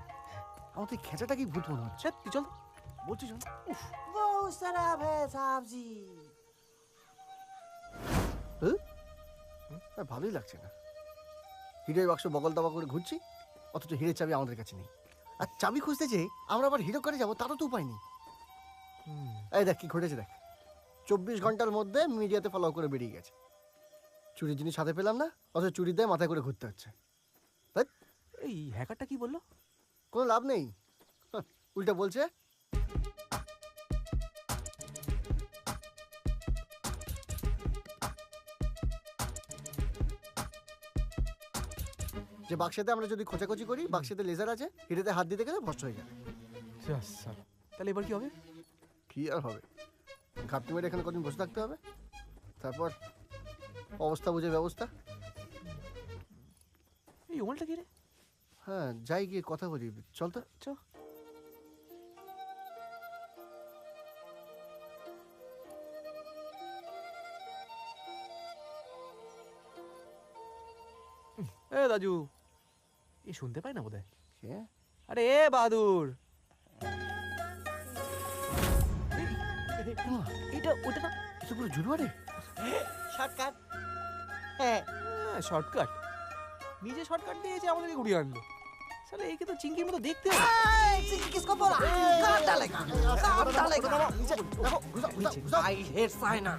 আমাদের খেচাটা কি ভূত মনে হচ্ছে?
তুই চল
বলছি চল।
वो शराब है साहब जी।
ভালোই লাগছে না, হিরের বাক্স বগল দাবা করে ঘুরছি অথচ হিরের চাবি আমাদের কাছে নেই। আর চাবি খুঁজতে যে আমরা আবার হিরো করে যাবো তারও তো উপায় নেই। এই দেখ কি ঘটেছে দেখ, 24 ঘন্টার মধ্যে মিডিয়াতে ফলো করে বেরিয়ে গেছে। চুরির জিনিস হাতে পেলাম না অথচ চুরি দিয়ে মাথায় করে ঘুরতে হচ্ছে।
এই হ্যাকারটা কি বললো?
কোনো লাভ নেই, উল্টা বলছে যে বাক্সেতে আমরা যদি খোঁচাখুচি করি বাক্সেতে লেজার আছে, হিরেতে হাত দিতে গেলে ভস্ম হয়ে যাবে।
তাহলে এবার কি হবে?
কি আর হবে, ঘাপটি মেরে এখানে কদিন বসে থাকতে হবে, তারপর অবস্থা বুঝে ব্যবস্থা।
এই ওমালটা কি রে?
হ্যাঁ যাই গিয়ে কথা বলি, চল তো চ।
এ দাজু এ শুনতে পাই না বোধ হয়।
কে?
আরে এ বাহাদুর, এটা ওটা না,
এটা পুরো জুড়ুয়ারে
শর্টকাট।
হ্যাঁ শর্টকাট, নিজে শর্টকাট দিয়েছে আমাদেরকে ঘুরিয়ে আনলো। সালে একে তো চিংকির মতো দেখতে হবে।
किसको बोला? काट डालेगा, काट डालेगा।
I hate China.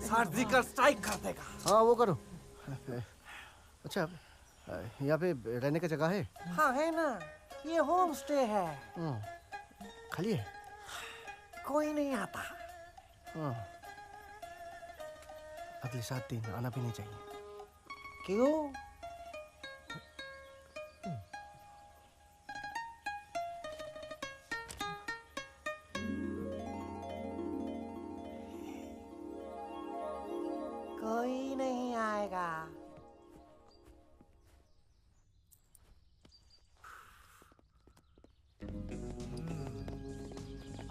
Surgical strike कर देगा।
हाँ वो करो। अच्छा यहाँ पे रहने का जगह है?
हाँ है ना, ये होम स्टे है।
खाली है?
कोई नहीं आता।
हाँ अगले 7 दिन आना भी नहीं चाहिए।
क्यों? कोई नहीं आएगा।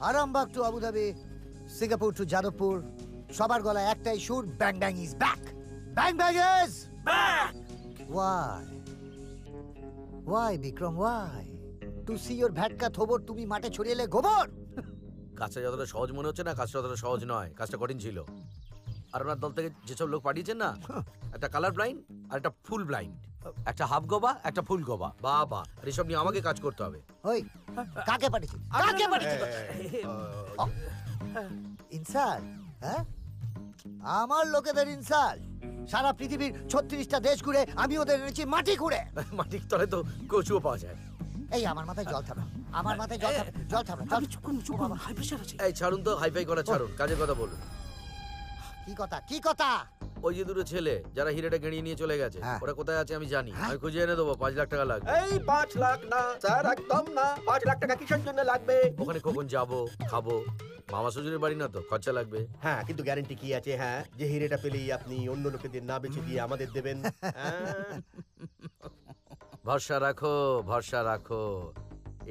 Arambagh to Abu Dhabi, Singapore to Jadavpur, সবার গলায় একটাই সুর, bang bang is back, bang bang is back. Why Bikram why? To see your ভ্যাটকা থোবর তুমি মাঠে ছড়িয়ে এলে গোবর।
কাজটা যতটা সহজ মনে হচ্ছে না, কাজটা ততটা সহজ নয়, কাজটা কঠিন ছিল। আর আপনার দল থেকে যেসব লোক পাঠিয়েছেন না, একটা কালার ব্লাইন্ড আর একটা ফুল ব্লাইন্ড, একটা হাফ গোবা একটা ফুল গোবা, বাবা এসব নিয়ে আমাকে কাজ করতে হবে।
ওই কাকে পাঠিয়েছিস? কাকে পাঠিয়েছিস? ইনসাল্ট? হ্যাঁ আমার লোকেদের ইনসাল্ট? সারা পৃথিবীর 36টা দেশ ঘুরে আমি ওদের এনেছি মাটি ঘুরে।
মাটির তলে তো কচুও পাওয়া যায়।
এই আমার মাথায় জল থামা, আমার মাথায় জল থামা, জল থামা, জল। চুপ বাবা, হাই প্রেশার আছে।
এই ছাড়ুন তো, হাইফাই করা ছাড়ুন, কাজের কথা বলুন।
কি কথা কি কথা?
ওই যে দুটো ছেলে যারা হিরেটা গেড়িয়ে নিয়ে চলে গেছে, ওরা কোথায় আছে আমি জানি, আমি খুঁজে এনে দেবো। 5 লাখ টাকা লাগবে।
এই 5 লাখ না স্যার, একদম না। 5 লাখ টাকা কিসের জন্য লাগবে?
ওখানে কখন যাবো, খাবো, মামা শ্বশুরের বাড়ি না তো, খরচা লাগবে।
হ্যাঁ কিন্তু গ্যারান্টি কি আছে? হ্যাঁ যে হিরেটা পেলেই আপনি অন্য লোকেদের না বেচে দিয়ে আমাদের দেবেন?
ভরসা রাখো, ভরসা রাখো,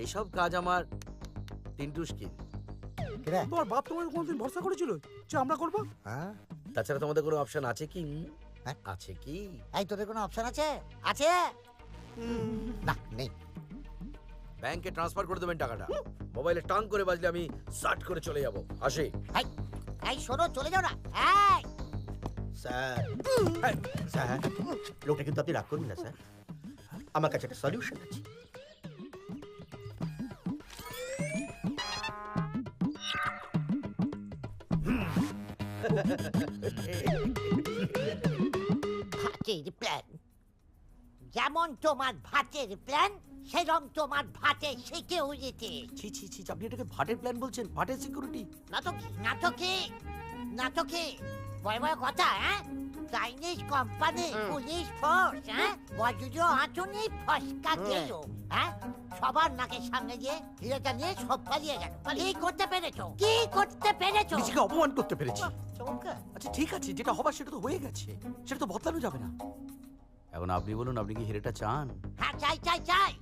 এইসব কাজ আমার টিন্টু স্কিল।
তোমার বাপ তোমার কোনদিন ভরসা করেছিল যে আমরা করব?
হ্যাঁ
তাছাড়া তোমাদের কোনো অপশন আছে কি? আছে কি?
এই তোদের কোনো অপশন আছে? আছে না? নেই।
ব্যাংকে ট্রান্সফার করে দেবেন টাকাটা। মোবাইলে টাং করে বাজলে আমি সাট করে চলে যাব। আসি।
এই শোনো, চলে যাও না। এই
স্যার স্যার, লোকটা কিন্তু আপনি রাগ করবেন না স্যার, আমার কাছে একটা সলিউশন আছে।
ভাতের প্ল্যান যেমন তোমার ভাতের প্ল্যান, সেরকম তোমার ভাতের সিকিউরিটি।
ছি ছি ছি, আপনি এটাকে ভাটের প্ল্যান বলছেন? ভাটের সিকিউরিটি?
নাটকে বড় বড় কথা, হ্যাঁ? চাইনিজ কোম্পানি, পুলিশ ফোর্স, হ্যাঁ? বজ্র আঁচনি ফসকা গেল, হ্যাঁ? সবার নাকের সামনে গিয়ে হিরেটা নিয়ে সব পালিয়ে গেল। কি করতে পেরেছো? কি করতে পেরেছো?
নিজেকে অপমান করতে পেরেছি।
চমৎকার।
আচ্ছা ঠিক আছে, যেটা হবার সেটা তো হয়ে গেছে, সেটা তো বদলানো যাবে না। এখন আপনি বলুন, আপনি কি হিরেটা চান?
হ্যাঁ, চাই চাই চাই।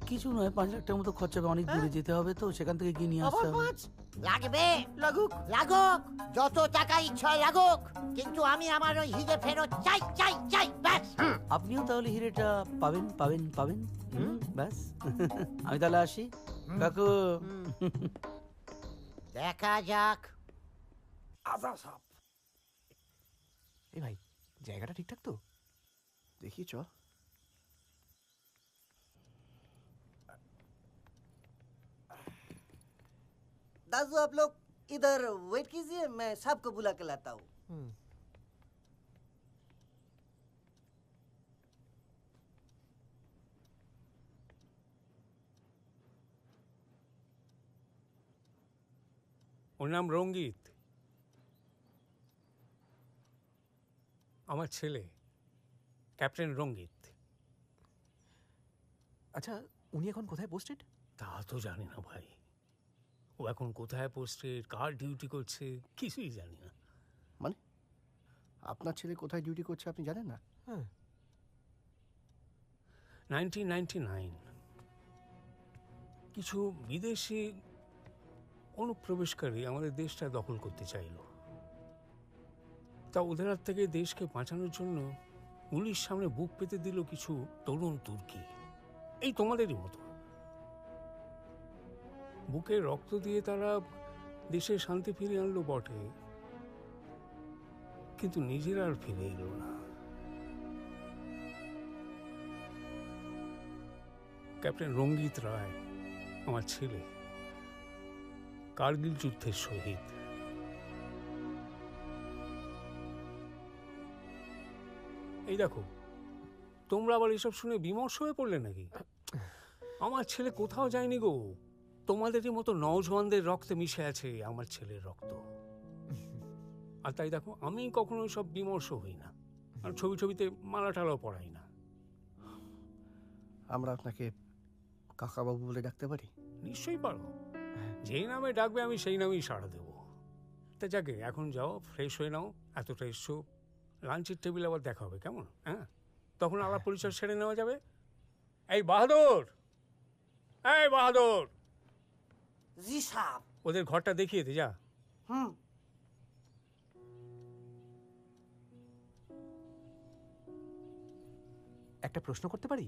কিছু নয়, 5 লাখ টাকার মতো খরচা হবে, অনেক দূরে যেতে হবে তো, সেখান থেকে কি নিয়ে আসতে হবে?
লাগবে, লাগুক, যত টাকা ইচ্ছা লাগুক, কিন্তু আমি আমার ওই হিরে ফেরত চাই চাই চাই, ব্যাস।
আপনিও তাহলে হিরেটা পাবেন পাবেন পাবেন, ব্যাস। আমি তাহলে আসি কাকু।
দেখা যাক।
আদা সাপ। এই ভাই, জায়গাটা ঠিকঠাক তো?
देखिए चो।
दादू आप लोग इधर वेट कीजिए, मैं साहब को बुला के लाता हूँ।
ওর নাম রঙ্গিত, আমার ছেলে ক্যাপ্টেন রঙ্গিত।
আচ্ছা, উনি এখন কোথায় পোস্টেড?
তা তো জানি না ভাই, ও এখন কোথায় পোস্টেড, কার ডিউটি করছে, কিছুই জানি না।
মানে আপনার ছেলে কোথায় ডিউটি করছে আপনি জানেন না?
হ্যাঁ।
1999 কিছু বিদেশি অনুপ্রবেশকারী আমাদের দেশটা দখল করতে চাইল। তা ওদের হাত থেকে দেশকে বাঁচানোর জন্য পুলিশ সামনে বুক পেতে দিল কিছু তরুণ তুর্কি, এই তোমাদেরই মতো। বুকে রক্ত দিয়ে তারা দেশে শান্তি ফিরিয়ে আনলো বটে, কিন্তু নিজেরা আর ফিরে এলো না। ক্যাপ্টেন রঙ্গিত রায়, আমার ছেলে, কার্গিল যুদ্ধের শহীদ। এই দেখো, তোমরা আবার এসব শুনে বিমর্ষ হয়ে পড়লে নাকি? আমার ছেলে কোথাও যায়নি গো, তোমাদেরই মতো নওজওয়ানদের রক্তে মিশে আছে আমার ছেলের রক্ত। আর তাই দেখো, আমি কখনো সব বিমর্ষ হই না, আর ছবিতে মালা টালাও পড়াই না।
আমরা আপনাকে কাকাবাবু বলে ডাকতে পারি?
নিশ্চয়ই পারো, যেই নামে ডাকবে আমি সেই নামেই সাড়া দেব। তা যাকে, এখন যাও, ফ্রেশ হয়ে নাও, এতটা এসছো, লাঞ্চের টেবিল আবার দেখা হবে, কেমন? হ্যাঁ, তখন আলাপ পরিচয় সেরে নেওয়া যাবে। এই বাহাদুর, এই বাহাদুর,
জি সাহেব।
ওদের ঘরটা দেখিয়ে দে যা।
একটা প্রশ্ন করতে পারি?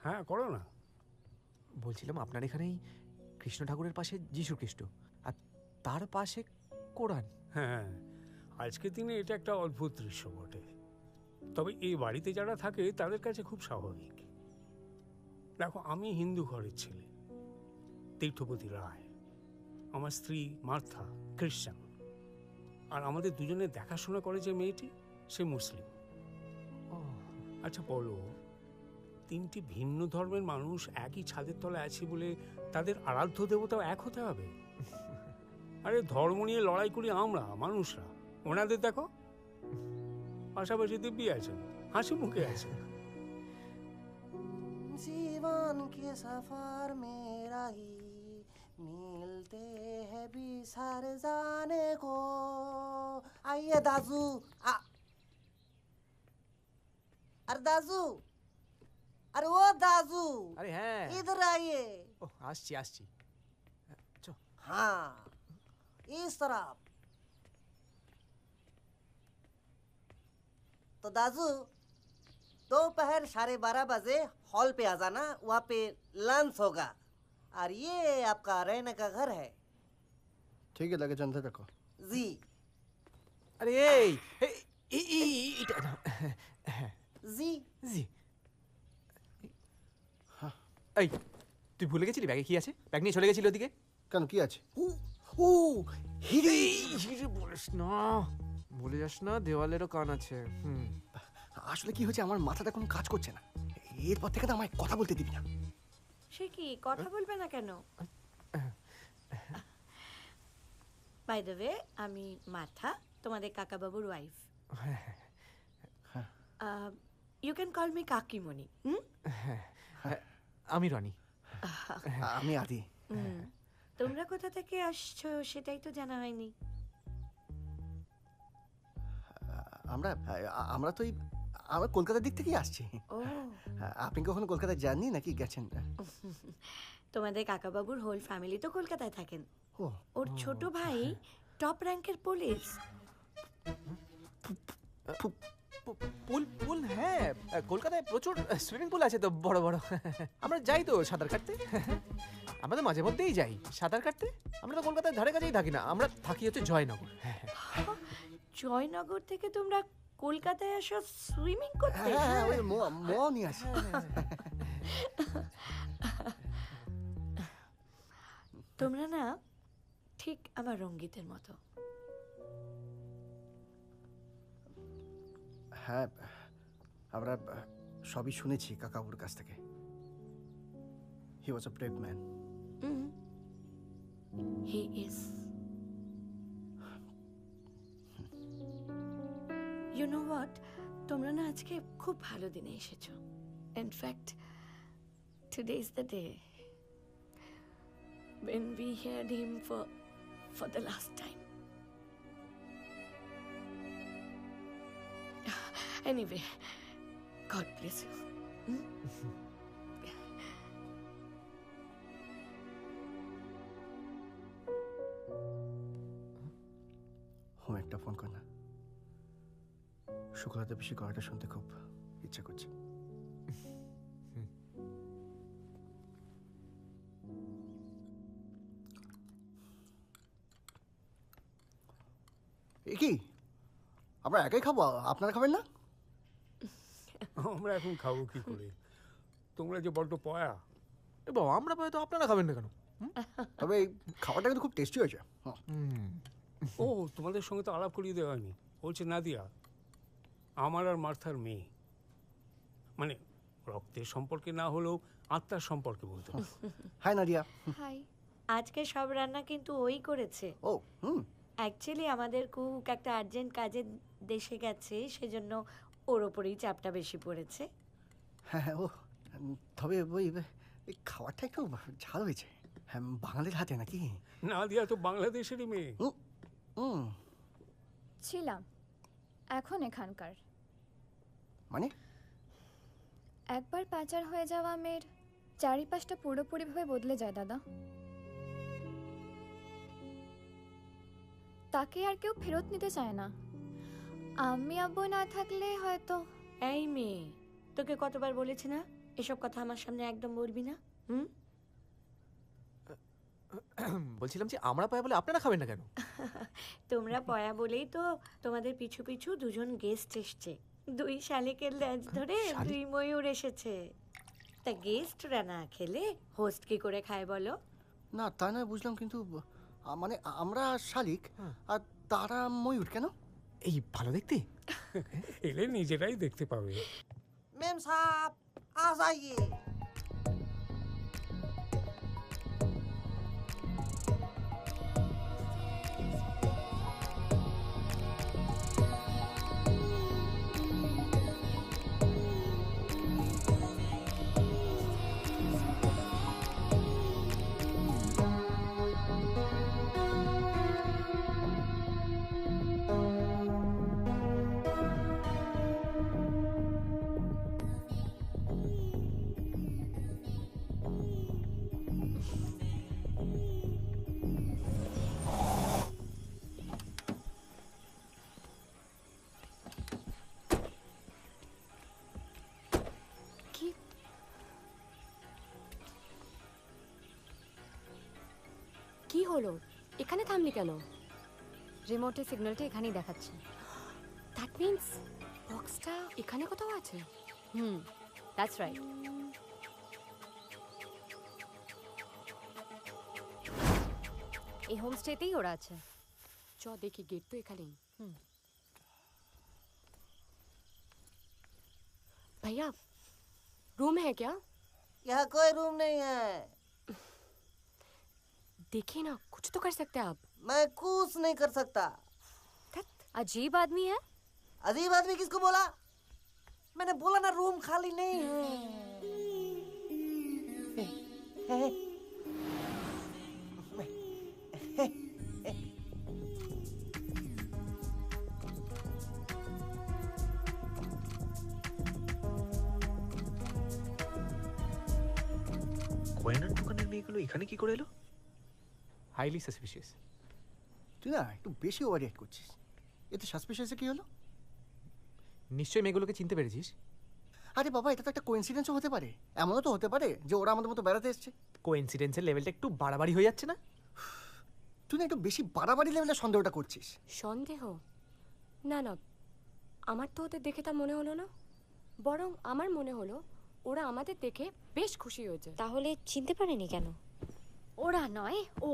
হ্যাঁ, করো না।
বলছিলাম, আপনার এখানেই কৃষ্ণ ঠাকুরের পাশে যীশু খ্রিস্ট, আর তার পাশে কোরআন।
হ্যাঁ, আজকের দিনে এটা একটা অদ্ভুত দৃশ্য বটে, তবে এই বাড়িতে যারা থাকে তাদের কাছে খুব স্বাভাবিক। দেখো, আমি হিন্দু ঘরের ছেলে, তীর্থপতি রায়, আমার স্ত্রী মার্থা খ্রিস্টান, আর আমাদের দুজনের দেখাশোনা করে যে মেয়েটি, সে মুসলিম। আচ্ছা বলো, তিনটি ভিন্ন ধর্মের মানুষ একই ছাদের তলায় আছি বলে তাদের আরাধ্য দেবতাও এক হতে হবে? আরে ধর্ম নিয়ে লড়াই করি আমরা মানুষরা, ওনাদের দেখো পাশাপাশি দিব্যি আছেন, হাসি মুখে আছেন।
जीवन के सफर में राही मिलते हैं बिसर जाने को। आइए दाजू, अरे दाजू, अरे वो दाजू,
अरे हैं,
इधर आइए।
ओह, আসছি আসছি।
हाँ, इस तरफ। तो दाजू, दोपहर 12:30 बजे हॉल पे आ जाना, वहाँ पे लंच होगा। और ये आपका रहने का घर है।
ঠিক আছে, লাগে জানতে থাকো।
जी।
আরে
जी।
জি এই তুই ভুলে গেছিলি ব্যাগে কি আছে? ব্যাগ নিয়ে চলে গেছিলি ওদিকে।
কেন, কি আছে?
ও হিরে হিরে বলিস না, ভুলে যাস না, দেওয়ালেরও কান আছে।
আসলে কি হয়েছে, আমার মাথাটা কোনো কাজ করছে না। এরপর থেকে তো আমায় কথা বলতে দিবি না।
সে কি কথা বলবে না কেন? বাই দ্য ওয়ে, আমি মাথা, তোমাদের কাকাবাবুর wife. You can call me কাকিমণি।
আমি রনি।
আমি আদি।
তোমরা কোথা থেকে আসছো সেটাই তো জানা হয়নি।
আমরা আমরা তো আমরা কলকাতার দিক থেকেই আসছি।
ও,
আপনি কখনো কলকাতায় যাননি নাকি গেছেন?
তোমাদের কাকাবাবুর হোল ফ্যামিলি তো কলকাতায় থাকেন।
ও,
ওর ছোট ভাই টপ র্যাঙ্কের পুলিশ।
পুল পুল হ্যাঁ, কলকাতায় প্রচুর সুইমিং পুল আছে তো বড় বড়। আমরা যাই তো সাঁতার কাটতে, আমরা তো মাঝে মধ্যেই যাই সাঁতার কাটতে। আমরা তো কলকাতার ধারে কাছেই থাকি না, আমরা থাকি হচ্ছে জয়নগর।
জয়নগর থেকে তোমরা কলকাতায় আসো সুইমিং করতে?
হ্যাঁ, ওই ম নিয়ে আসি।
তোমরা না ঠিক আমার রঙ্গিতের মতো।
হ্যাঁ, আমরা সবই শুনেছি কাকাবুর কাছ থেকে। He was a brave man.
He is. You know what, তোমরা না আজকে খুব ভালো দিনে এসেছো। In fact today is the day when we heard him for the last time. Anyway, God bless you.
ও একটা ফোন কর না, শুক্লাতে বেশি গলাটা শুনতে খুব ইচ্ছা করছে। কি আমরা একাই খাবো, আপনারা খাবেন না?
আমরা এখন খাবো কি করে? তোমরা যে বড্ড পয়া।
বাবা, আমরা পাই তো আপনারা খাবেন না কেন?
তবে এই খাবারটা কিন্তু খুব টেস্টি হয়েছে।
ও, তোমাদের সঙ্গে তো আলাপ করিয়ে দেওয়া হয়নি। বলছে নাদিয়া আমার আর মার্থার মেয়ে, মানে রক্তের সম্পর্কে না হলেও আত্মার সম্পর্কে বলতে।
হাই নাদিয়া।
হাই। আজকে সব রান্না কিন্তু ওই করেছে।
ও হুম।
অ্যাকচুয়ালি আমাদের কুক একটা আর্জেন্ট কাজে দেশে গেছে, সেজন্য ওর ওপরেই চাপটা বেশি পড়েছে।
হ্যাঁ, ও তবে ওই খাবারটা একটু ঝাল হয়েছে। হ্যাঁ, বাঙালির হাতে নাকি?
নাদিয়া তো বাংলাদেশেরই মেয়ে।
ছিলাম, এখন এখানকার।
মানে?
একবার পাচার হয়ে যাওয়া মেয়ের চারিপাশটা পুরোপুরিভাবে বদলে যায় দাদা। তাকে আর কেউ ফেরত নিতে চায় না। আমি আব্বু না থাকলে হয়তো।
এই মেয়ে, তোকে কতবার বলেছি না এসব কথা আমার সামনে একদম বলবি না?
বলছিলাম যে আমরা পাই বলে আপনারা খাবেন না কেন?
তোমরা পয়া বলেই তো তোমাদের পিছু পিছু দুজন গেস্ট এসছে। 2 শালিকের ল্যাজ ধরে 2 ময়ূর এসেছে। তা গেস্টরা না খেলে হোস্ট কি করে খায় বলো?
না, তা না বুঝলাম, কিন্তু মানে আমরা শালিক আর তারা ময়ূর কেন?
এই ভালো দেখতে।
এলে নিজেরাই দেখতে পাবে।
मेम साहब आ जाइए।
কি হলো? এখানে থামলি কেন?
রিমোটের সিগন্যালটা এখানেই দেখাচ্ছে।
দ্যাট মিন্স বক্সটা এখানে কোথাও আছে।
That's right. এই হোমস্টেতেই ওরা আছে।
চ দেখি, गेट तो এখানেই। भैया रूम है क्या?
यहाँ कोई रूम नहीं है।
देखिए ना, कुछ तो कर सकते हैं आप।
मैं कुछ नहीं कर सकता।
अजीब आदमी है।
अजीब आदमी किसको बोला? मैंने बोला ना रूम खाली नहीं है।
গয়নার দোকানের মেয়েগুলো এখানে কি করে এলো? Highly suspicious.
তুই না একটু বেশি ওভার রিঅ্যাক্ট করছিস। এতে সাসপিশিয়াসে কি হলো?
নিশ্চয়ই মেয়েগুলোকে চিনতে পেরেছিস।
আরে বাবা, এটা তো একটা কোইন্সিডেন্সও হতে পারে। এমনও তো হতে পারে যে ওরা আমাদের মতো বেড়াতে এসছে।
কোইন্সিডেন্সের লেভেলটা একটু বাড়াবাড়ি হয়ে যাচ্ছে না?
তুই না একটু বেশি বাড়াবাড়ি লেভেলে সন্দেহটা করছিস।
সন্দেহ? না না, আমার তো ওদের দেখে তা মনে হলো না। বরং আমার মনে হলো ওরা আমাদের দেখে বেশ খুশি হয়েছে।
তাহলে চিনতে পারেনি কেন? ওরা নয়, ও।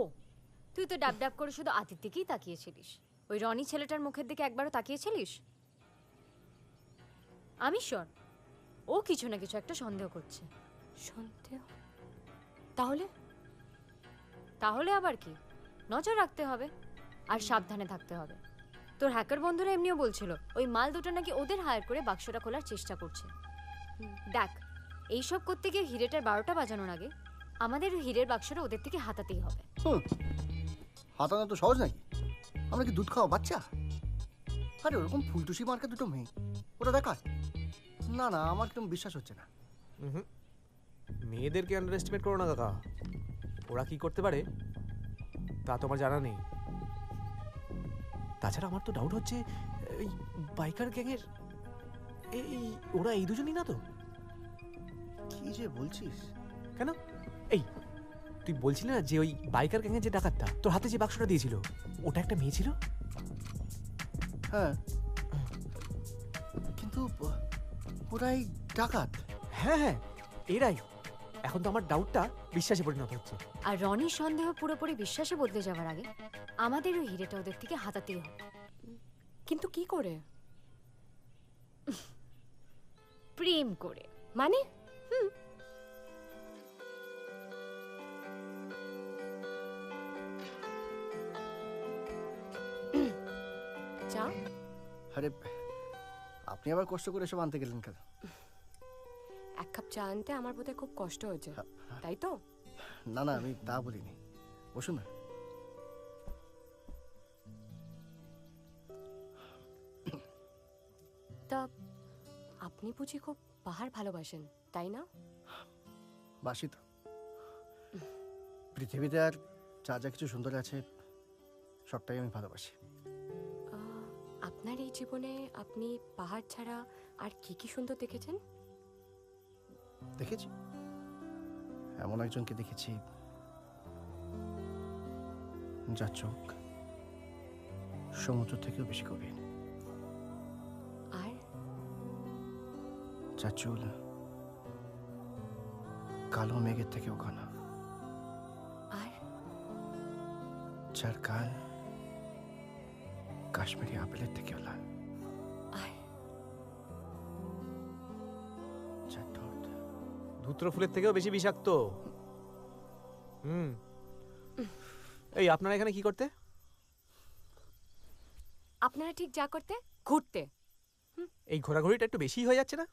তুই তো ডাব ডাব করে শুধু আদির দিকেই তাকিয়েছিলিস। ওই রনি ছেলেটার মুখের দিকে একবারও তাকিয়েছিলিস? আমি শিওর ও কিছু না কিছু একটা সন্দেহ করছে।
সন্দেহ? তাহলে?
তাহলে আবার কি? নজর রাখতে হবে আর সাবধানে থাকতে হবে। তোর হ্যাকার বন্ধুরা এমনিও বলছিল ওই মাল দুটো নাকি ওদের হায়ার করে বাক্সটা খোলার চেষ্টা করছে। দেখ, এইসব করতে গিয়ে হিরেটার 12টা বাজানোর আগে আমাদের ওই হিরের বাক্সটা ওদের থেকে হাতাতেই হবে।
হাতানো তো সহজ নাকি? আমরা কি দুধ খাওয়া বাচ্চা? আরে ওরকম ফুলটুসি মার্কা দুটো মেয়ে ওরা দেখায় না। না, আমার একদম বিশ্বাস হচ্ছে না।
মেয়েদেরকে আন্ডার এস্টিমেট করো না কাকা। ওরা কি করতে পারে তা তোমার জানা নেই। তাছাড়া আমার তো ডাউট হচ্ছে এই বাইকার গ্যাংয়ের এই ওরা এই দুজনই না তো?
কি যে বলছিস?
কেন? এই তুই বলছিলি না যে ওই বাইকার গ্যাংয়ের যে ডাকাতটা তোর হাতে যে বাক্সটা দিয়েছিল ওটা একটা মেয়ে ছিল?
হ্যাঁ, কিন্তু ওরাই ডাকাত।
হ্যাঁ হ্যাঁ, এরাই। এখন তো আমার ডাউটটা বিশ্বাসে পরিণত হচ্ছে।
আর রনির সন্দেহ পুরোপুরি বিশ্বাসে বদলে যাওয়ার আগে আমাদের ওই হিরেটা ওদের থেকে হাতাতেই হবে।
কিন্তু কি করে?
প্রেম করে।
মানে? চা?
আরে আপনি আবার কষ্ট করে এসব আনতে গেলেন কেন?
এক কাপ চা আনতে আমার বোধহয় খুব কষ্ট হয়েছে, তাই তো?
না না, আমি তা বলিনি। বসুন না।
তা আপনি বুঝি খুব পাহাড় ভালোবাসেন, তাই না?
বাসি তো। পৃথিবীতে আর যা যা কিছু সুন্দর আছে সবটাই আমি ভালোবাসি।
আপনার এই জীবনে আপনি পাহাড় ছাড়া আর কি কি সুন্দর দেখেছেন?
দেখেছি, এমন একজনকে দেখেছি যার চোখ সমুদ্র থেকেও বেশি গভীর,
আর
যার চুল কালো মেঘের থেকেও ঘন,
আর
যার গাল কাশ্মীরি আপেলের থেকেও লাল,
আর
যার ঠোঁট
ধুত্র ফুলের থেকেও বেশি বিষাক্ত। এই আপনারা এখানে কি করতে?
আপনারা ঠিক যা করতে, ঘুরতে।
এই ঘোরাঘুরিটা একটু বেশি হয়ে যাচ্ছে না?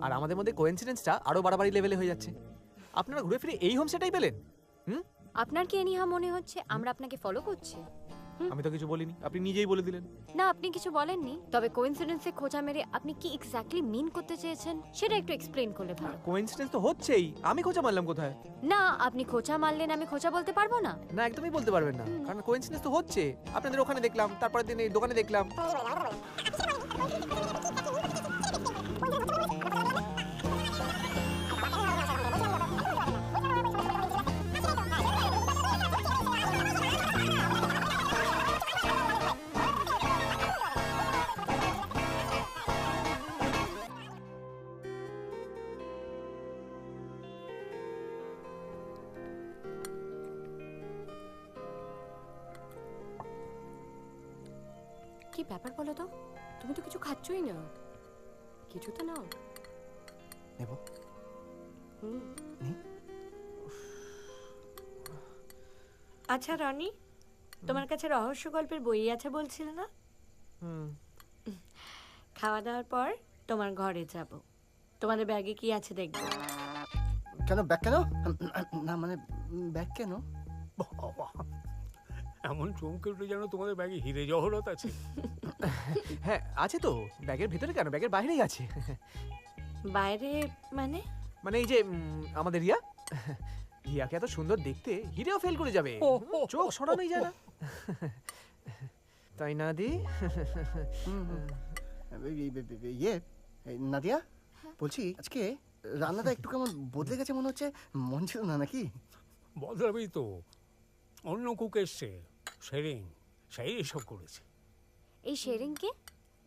আর আমাদের মধ্যে কোইন্সিডেন্সটা আরো বাড়াবাড়ি লেভেলে হয়ে যাচ্ছে। আপনারা ঘুরে ফিরে এই হোমস্টেটাই পেলেন?
আপনার কি এনিহা মনে হচ্ছে আমরা আপনাকে ফলো করছি?
আমি তো কিছু বলিনি, আপনি নিজেই বলে দিলেন।
না, আপনি কিছু বলেননি, তবে কোইন্সিডেন্সে খোঁজা মেরে আপনি কি এক্স্যাক্টলি মিন করতে চেয়েছেন সেটা একটু এক্সপ্লেইন করলে ভালো।
কোইন্সিডেন্স তো হচ্ছেই, আমি খোঁজা মারলাম কোথায়?
না, আপনি খোঁচা মারলেন, আমি খোঁচা বলতে পারবো না।
না, একদমই বলতে পারবেন না, কারণ কোইন্সিডেন্স তো হচ্ছে। আপনাদের ওখানে দেখলাম, তারপরের দিন এই দোকানে দেখলাম।
ব্যাপার বলো তো? তুমি তো কিছু খাচ্ছই না। কিছু তো নাও।
নেব?
আচ্ছা রনি, তোমার কাছে রহস্য গল্পের বই আছে বলছিলে না? খাওয়া দাওয়ার পর তোমার ঘরে যাব, তোমাদের ব্যাগে কি আছে দেখবো।
কেন ব্যাগ কেন? না মানে ব্যাগ কেন?
এমন চমকে উঠে যেন তোমাদের ব্যাগে হিরে জহরত আছে।
হ্যাঁ আছে তো, ব্যাগের ভেতরে কেন, ব্যাগের বাইরেই আছে।
বাইরে মানে?
মানে এই যে আমাদের রিয়া, রিয়াকে এত সুন্দর দেখতে হিরেও ফেল করে যাবে, চোখ সরানোই যায় না। তাই না দি?
ইয়ে নাদিয়া, বলছি আজকে রান্নাটা একটু কেমন বদলে গেছে মনে হচ্ছে, মন ছিল না নাকি?
বদলাবেই তো, অন্য কুক এসছে, শেরিং, সেই এসব করেছে।
এই শেরিং কে?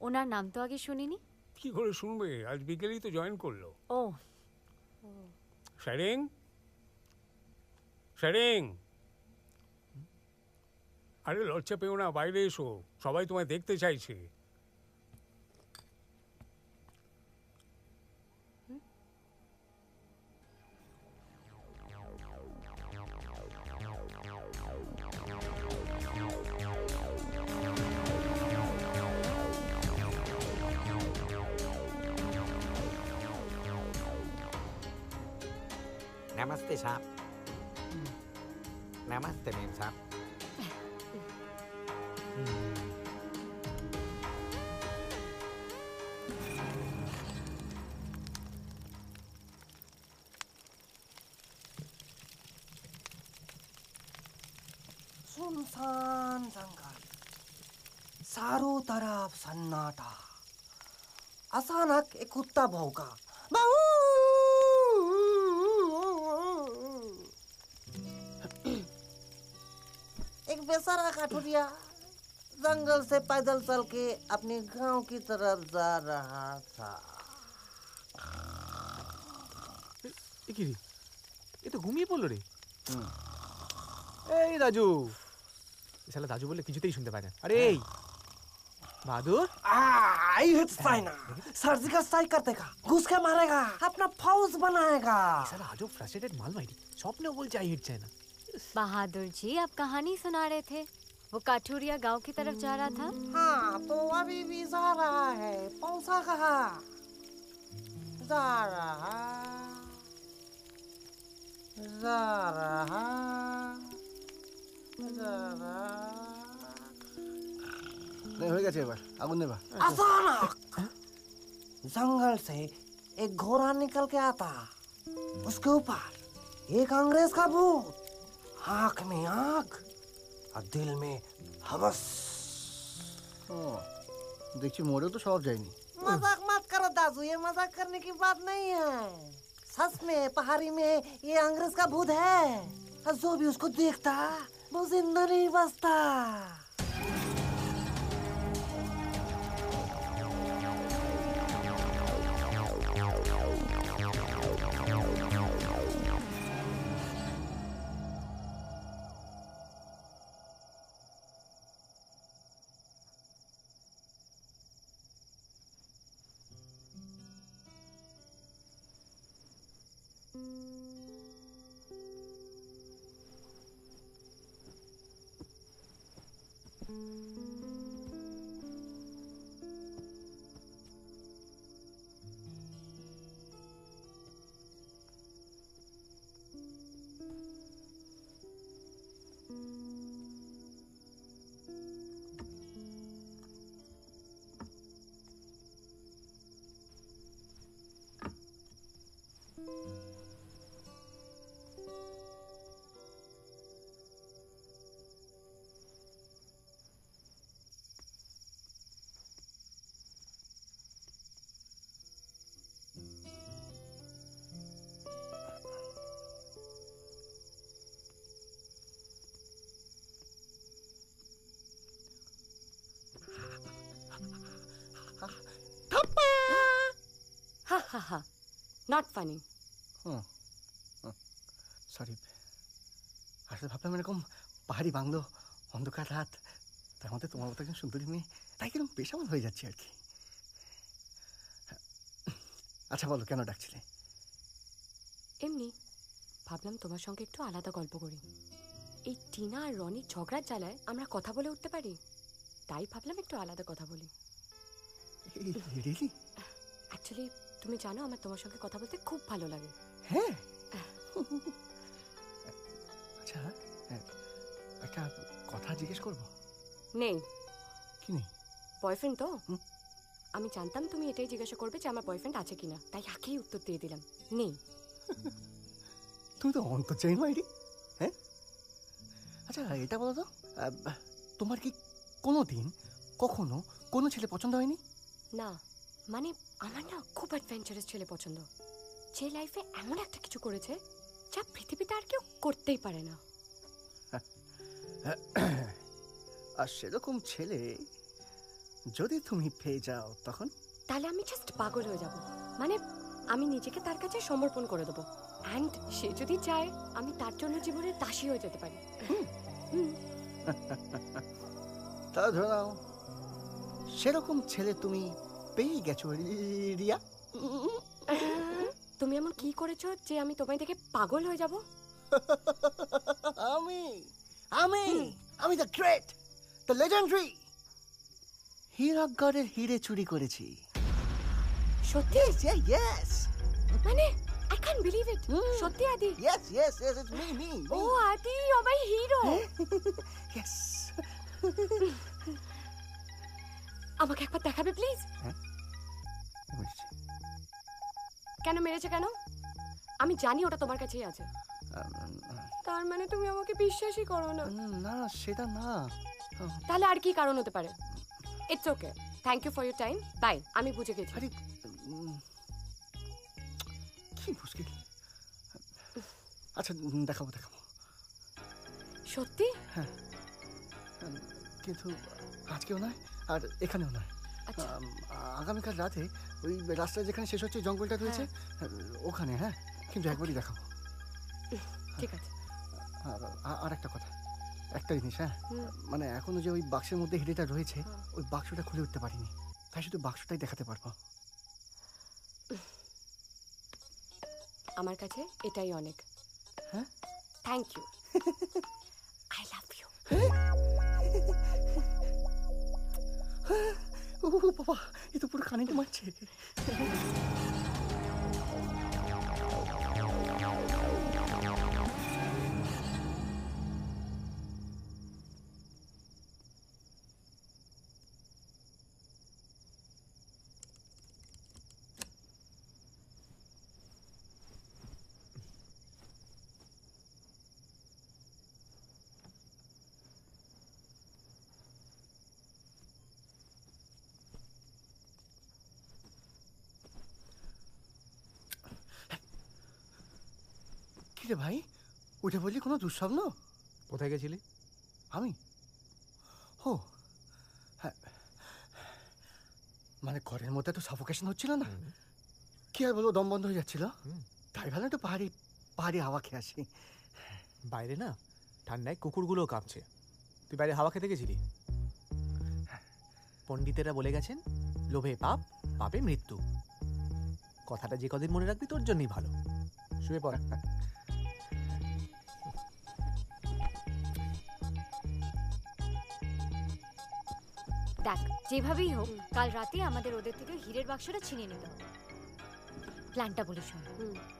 ওনার নাম তো আগে শুনিনি।
কি করে শুনবে, আজ বিকেলেই তো জয়েন করলো।
ও
শেরিং, শেরিং, আরে লজ্জা পেও না, বাইরে এসো, সবাই তোমায় দেখতে চাইছে।
नमस्ते साहब। नमस्ते मेम साहब।
सुनसान जंगल, चारों तरफ सन्नाटा। अचानक एक कुत्ता भौंका। एक बेचारा काठुरिया जंगल से पैदल चल के अपने गांव की तरफ जा रहा था।
ये तो घूमिए পড়লো রে। এই রাজু, শালা রাজু বলে কিছুতেই শুনতে পায় না। আরে এই Bahadur,
I hit China, surgical strike कर देगा, घुस के मारेगा, अपना फौज बनाएगा।
শালা আজও ফ্রাস্ট্রেটেড মাল ভাই, স্বপ্নেও বলছে আই হিট চায় না।
बहादुर जी, आप कहानी सुना रहे थे, वो काठुरिया गांव की तरफ जा रहा था।
हाँ तो अभी भी जा रहा है, पहुंचा कहाँ? जा रहा, जा रहा, जा रहा।
नहीं हो गया এবার আগুন নেবা।
अचानक जंगल से एक घोड़ा निकल के आता, उसके ऊपर एक अंग्रेज का भूत, आंख में आग और दिल में हवस।
দেখছি মরেও তো সব যায়নি।
मजाक मत करो दादू, ये मजाक करने की बात नहीं है। सच में पहाड़ी में ये अंग्रेज का भूत है, और जो भी उसको देखता वो जिंदा नहीं बचता।
Ha ha ha. Not funny.
Sorry, আসলে ভাবলাম এরকম পাহাড়ি বাংলো, অন্ধকার রাত, তার মধ্যে তোমার মতো একজন সুন্দরী মেয়ে, তাই কিরকম পেশামান হয়ে যাচ্ছে আর কি। আচ্ছা বলো, কেন ডাকছিলে?
এমনি ভাবলাম তোমার সঙ্গে একটু আলাদা গল্প করি। এই টিনা আর রনির ঝগড়ার জ্বালায় আমরা কথা বলে উঠতে পারি, তাই ভাবলাম একটু আলাদা কথা বলি।
রিয়েলি?
অ্যাকচুয়ালি তুমি জানো আমার তোমার সঙ্গে কথা বলতে খুব ভালো লাগে।
হ্যাঁ। আচ্ছা একটা কথা জিজ্ঞেস করবো?
নেই।
কি নেই?
বয়ফ্রেন্ড তো? আমি জানতাম তুমি এটাই জিজ্ঞাসা করবে যে আমার বয়ফ্রেন্ড আছে কিনা, তাই আগেই উত্তর দিয়ে দিলাম নেই।
তুমি তো অন্তর্যামী মাইরি। হ্যাঁ, আচ্ছা এটা বলো তো, তোমার কি কোনো দিন কখনো কোনো ছেলে পছন্দ হয়নি?
না, মানে আমার না খুব অ্যাডভেঞ্চারাস ছেলে পছন্দ, যে লাইফে এমন একটা কিছু করেছে যা পৃথিবীতে আর কেউ করতেই পারে না।
আর সেরকম ছেলে যদি তুমি পেয়ে যাও তখন?
তাহলে আমি জাস্ট পাগল হয়ে যাব, মানে আমি নিজেকে তার কাছে সমর্পণ করে দেবো, অ্যান্ড সে যদি চায় আমি তার জন্য জীবনের দাসী হয়ে যেতে পারি।
তা ধরাও সেরকম ছেলে তুমি পেয়ে গেছো রিয়া।
তুমি এমন কি করেছো যে আমি তোমায় দেখে পাগল হয়ে যাব?
আমি আমি আমি দ্য গ্রেট, দ্য লেজেন্ডারি হীরকগড়ের হিরে চুরি করেছি।
সত্যি?
ইয়েস।
মানে I can't believe it. সত্যি আদি?
Yes, it's me.
ও আদি, ও মাই হিরো।
Yes.
আমাকে একবার দেখাবে প্লিজ? কেন মেরেছে কেন? আমি জানি ওটা তোমার কাছেই আছে। তার মানে তুমি আমাকে বিশ্বাসই করো না?
না সেটা না।
তাহলে আর কি কারণ হতে পারে? It's okay, thank you for your time, bye. আমি বুঝে গেছি।
কি মুশকিল। আচ্ছা দেখাবো।
সত্যি?
হ্যাঁ, কিন্তু আজকেও নয় আর এখানেও নয়। আগামীকাল রাতে ওই রাস্তা যেখানে শেষ হচ্ছে জঙ্গলটা রয়েছে ওখানে। হ্যাঁ, কিন্তু একবারই দেখাবো।
ঠিক আছে।
আর একটা কথা, একটা জিনিস। হ্যাঁ, মানে এখনো যে ওই বাক্সের মধ্যে হিরেটা রয়েছে ওই বাক্সটা খুলে উঠতে পারিনি, তাই শুধু বাক্সটাই দেখাতে পারবো।
আমার কাছে এটাই অনেক।
হ্যাঁ,
thank you. I love you.
ও বাবা, এ তো পুরো কানেতে মারছে। রে ভাই, উঠে বললি কোনো দুঃস্বপ্ন?
কোথায় গেছিলি?
আমি ও হ্যাঁ, মানে ঘরের মধ্যে তো সাফোকেশন হচ্ছিল না, কি আর বলবো, দম বন্ধ হয়ে যাচ্ছিল, তাই ভালো একটু পাহাড়ি হাওয়া খেয়ে আসি।
বাইরে না ঠান্ডায় কুকুরগুলোও কাঁপছে, তুই বাইরে হাওয়া খেতে গেছিলি? পণ্ডিতেরা বলে গেছেন লোভে পাপ, পাপে মৃত্যু। কথাটা যে কদিন মনে রাখবি তোর জন্যই ভালো। শুয়ে পড়।
দেখ, যেভাবেই হোক কাল রাতে আমাদের ওদের থেকে হীরের বাক্সটা ছিনিয়ে নিতে হবে। প্ল্যানটা বলি শোন।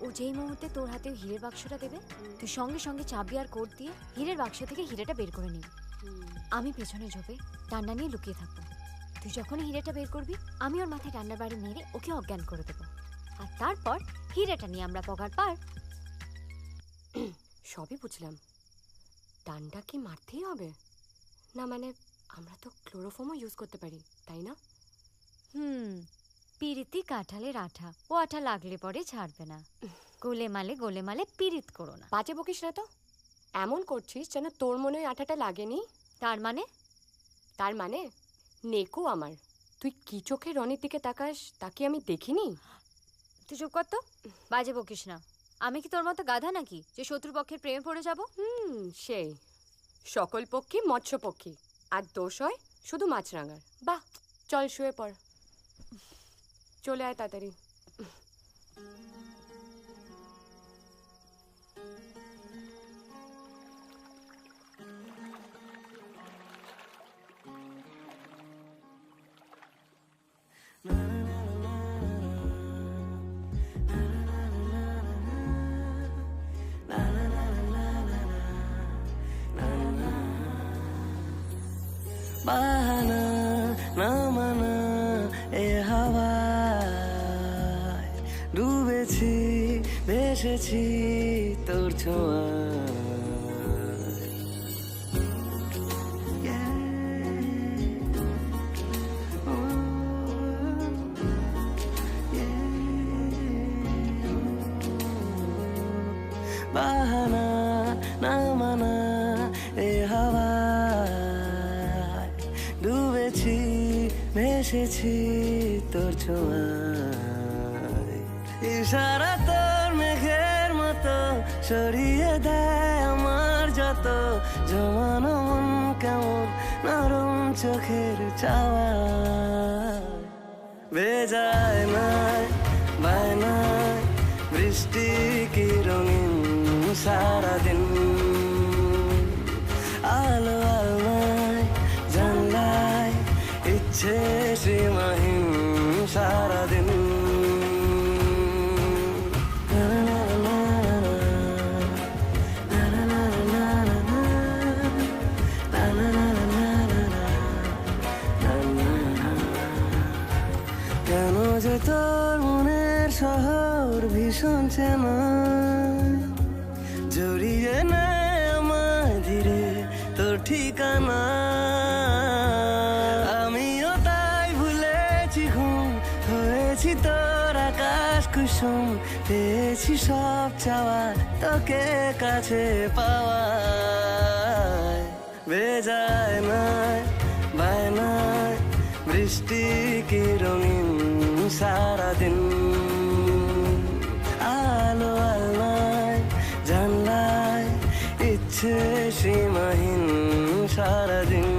ও যেই মুহূর্তে তোর হাতে হীরের বাক্সটা দেবে, তুই সঙ্গে সঙ্গে চাবি আর কোড দিয়ে হীরের বাক্স থেকে হীরেটা বের করে নিবি। আমি পেছনে ঝোপে ডান্ডা নিয়ে লুকিয়ে থাকবো। তুই যখন হীরেটা বের করবি আমি ওর মাথায় ডান্ডার বাড়ি মেরে ওকে অজ্ঞান করে দেবো, আর তারপর হীরেটা নিয়ে আমরা পগার পার।
সবই বুঝলাম, ডান্ডা কি মারতেই হবে? না মানে আমরা তো ক্লোরোফর্মও ইউজ করতে পারি, তাই না?
পিরিতি কাঁঠালের আঠা, ও আঠা লাগলে পরে ছাড়বে না। গোলে মালে পিরিত করো না।
বাজে বকিস না তো, এমন করছিস যেন তোর মনে ওই আঠাটা লাগেনি।
তার মানে
নেকু আমার, তুই কি চোখে রনির দিকে তাকাস তা কি আমি দেখিনি?
তুই চুপ কর তো, বাজে বকিস না। আমি কি তোর মতো গাধা নাকি যে শত্রু পক্ষের প্রেমে পড়ে যাব?
সেই সকল পক্ষী মৎস্য পক্ষী, আর দোষ হয় শুধু মাছরাঙার। বাহ, চল শুয়ে পড়, চলে আয় তাড়াতাড়ি।
বাহানা না মানা এ হাওয়ায় ডুবেছি ভেসেছি তোর ছোঁয়ায়। বাহানা না মানা এ হাওয়ায় ডুবেছি ভেসেছি তোর ছোঁয়ায়। ইশারা তোর মেঘের মতো সরিয়ে দেয় আমার যত জমানো মন কেমন নরম চোখের চাওয়ায়। বেজায় নাই বায়নায় বৃষ্টি কি রঙিন সারাদিন, আলো আলমায় জানলায় ইচ্ছে সীমাহীন সারাদিন। কেন যে তোর মনের শহর ভীষণ চেনা জড়িয়ে নেয় আমায় ধীরে তোর ঠিকানা। আমিও তাই ভুলেছি ঘুম, হয়েছি তোর আকাশ কুসুম, পেয়েছি সব চাওয়া তোকে কাছে পাওয়ায়। বেজায় নাই বায়নায় বৃষ্টি কি রঙিন সারাদিন, আলো আলমায় জানলায় ইচ্ছে সীমাহীন সারাদিন।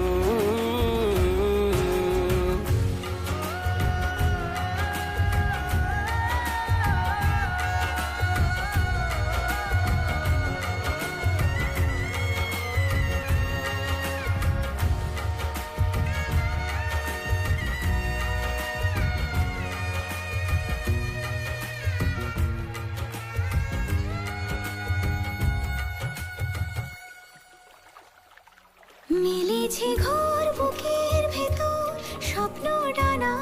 মেলেছে ঘর বুকের ভেতর স্বপ্ন ডানা,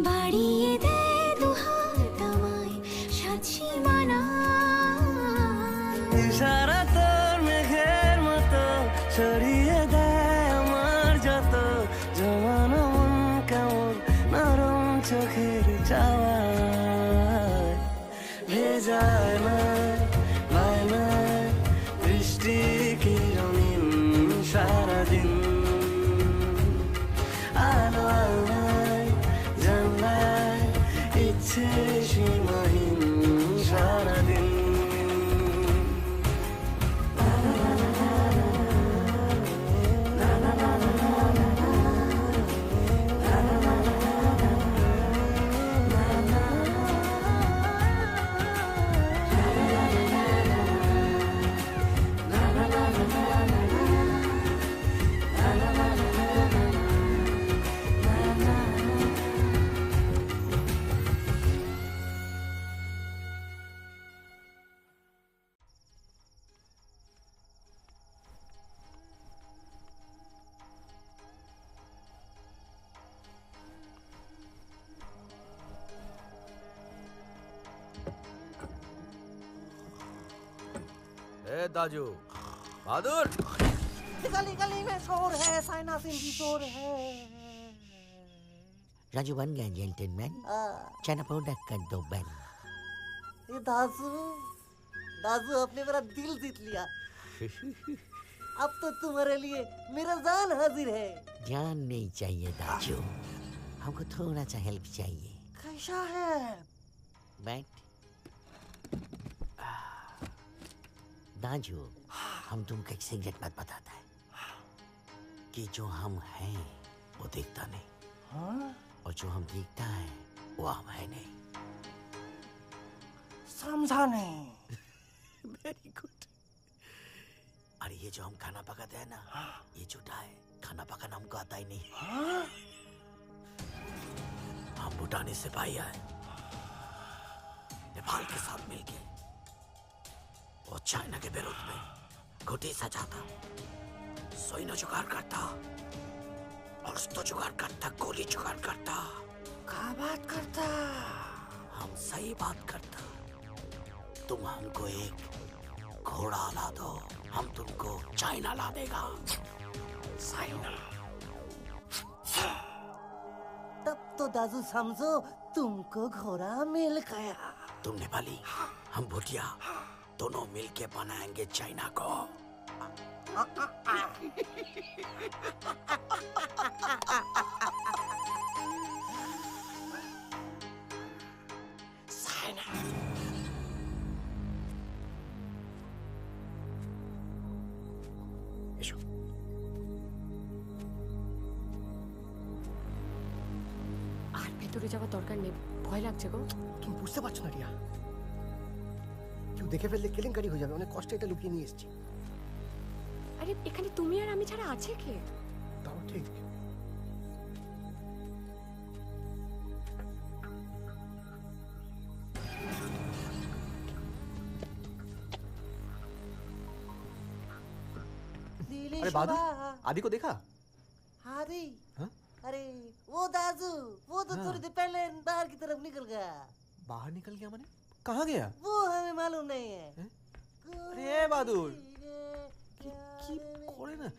বাড়িয়ে দেয় দুহাত আমায় সাথী মানা।
ইশারা তোর মেঘের মতো সরিয়ে দেয় আমার যত জমানো মন কেমন নরম চোখের চাওয়ায়। ভেজায় না বায়নায় বৃষ্টি কি রঙিন সারাদিন, আলো আলমায় জানলায় ইচ্ছে সীমাহীন সারাদিন।
ए दाजू बहादुर,
गली गली में शोर है, साइना सिंह की शोर है।
राजू बन गया जेंटलमैन, चना पाउडर कर दो बैन।
ये दाजू दाजू आपने मेरा दिल जीत लिया। अब तो तुम्हारे लिए मेरा जान हाजिर है।
जान नहीं चाहिए दाजू, हमको थोड़ा सा हेल्प चाहिए।
कैसा है?
बैठ। दाजू, हम तुमको एक सिगरेट बात बताता है।
क्योंकि जो हम हैं वो दिखता नहीं, और जो हम दिखता है वो हम है नहीं।
समझा नहीं।
Very good. और ये जो हम खाना पकाते हैं ना, ये झूठा है। खाना पकाना हमको आता ही नहीं। हम भूटानी सिपाही आए, नेपाल के साथ मिलके वो चाइना के विरोध में घुटी सजाता, सैन्य जुगाड़ करता, और जुगाड़ करता, गोली जुगाड़ करता।
क्या बात करता?
हम सही बात करता। तुम हमको एक घोड़ा ला दो, हम तुमको चाइना ला देगा। चाइना।
तब तो दादू समझो तुमको घोड़ा मिल गया।
तुम नेपाली, हम भूटिया, दोनों मिलके बनाएंगे चाइना को।
আর ভেতরে যাওয়ার দরকার নেই, ভয় লাগছে গো।
তুমি বুঝতে পারছো না রিয়া, কেউ দেখে ফেললে কেলেঙ্কারি হয়ে যাবে। অনেক কষ্টে এটা লুকিয়ে নিয়ে এসেছি।
আরে এখানে তুমি আর আমি ছাড়া আছে কে?
তাও ঠিক।
अरे बादू, आदि को देखा?
आदि?
हाँ?
अरे वो दादू, वो तो थोड़ी देर पहले बाहर की तरफ निकल गया।
बाहर निकल गया माने? कहाँ गया?
वो हमें मालूम नहीं है।
अरे ए बहादुर, কি করে না?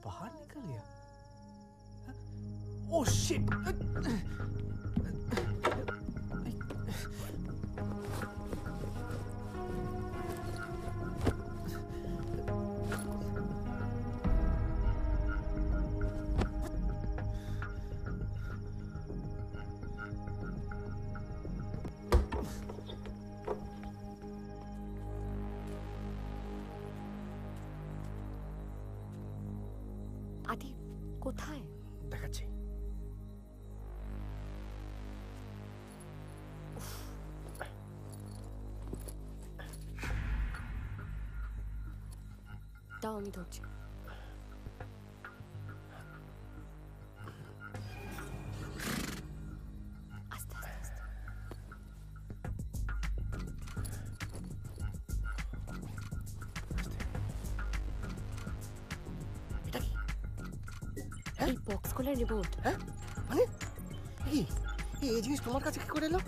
बाहर निकल गया। Oh shit!
আদি কোথায়?
দেখাচ্ছি।
দাও আমি ধরছি। আস্তে আস্তে আস্তে। এই বক্স খোলার রিমোট।
হ্যাঁ মানে এই জিনিস তোমার কাছে কি করে এলো?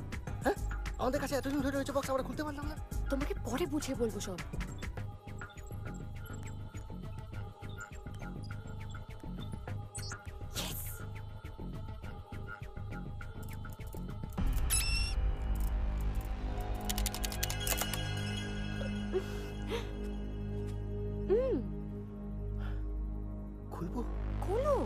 হ্যাঁ, আমাদের কাছে এতদিন ধরে রয়েছে বক্স, আমরা খুলতে পারলাম না।
তোমাকে পরে বুঝিয়ে বলবো সব।
খুলবো?
খোলো।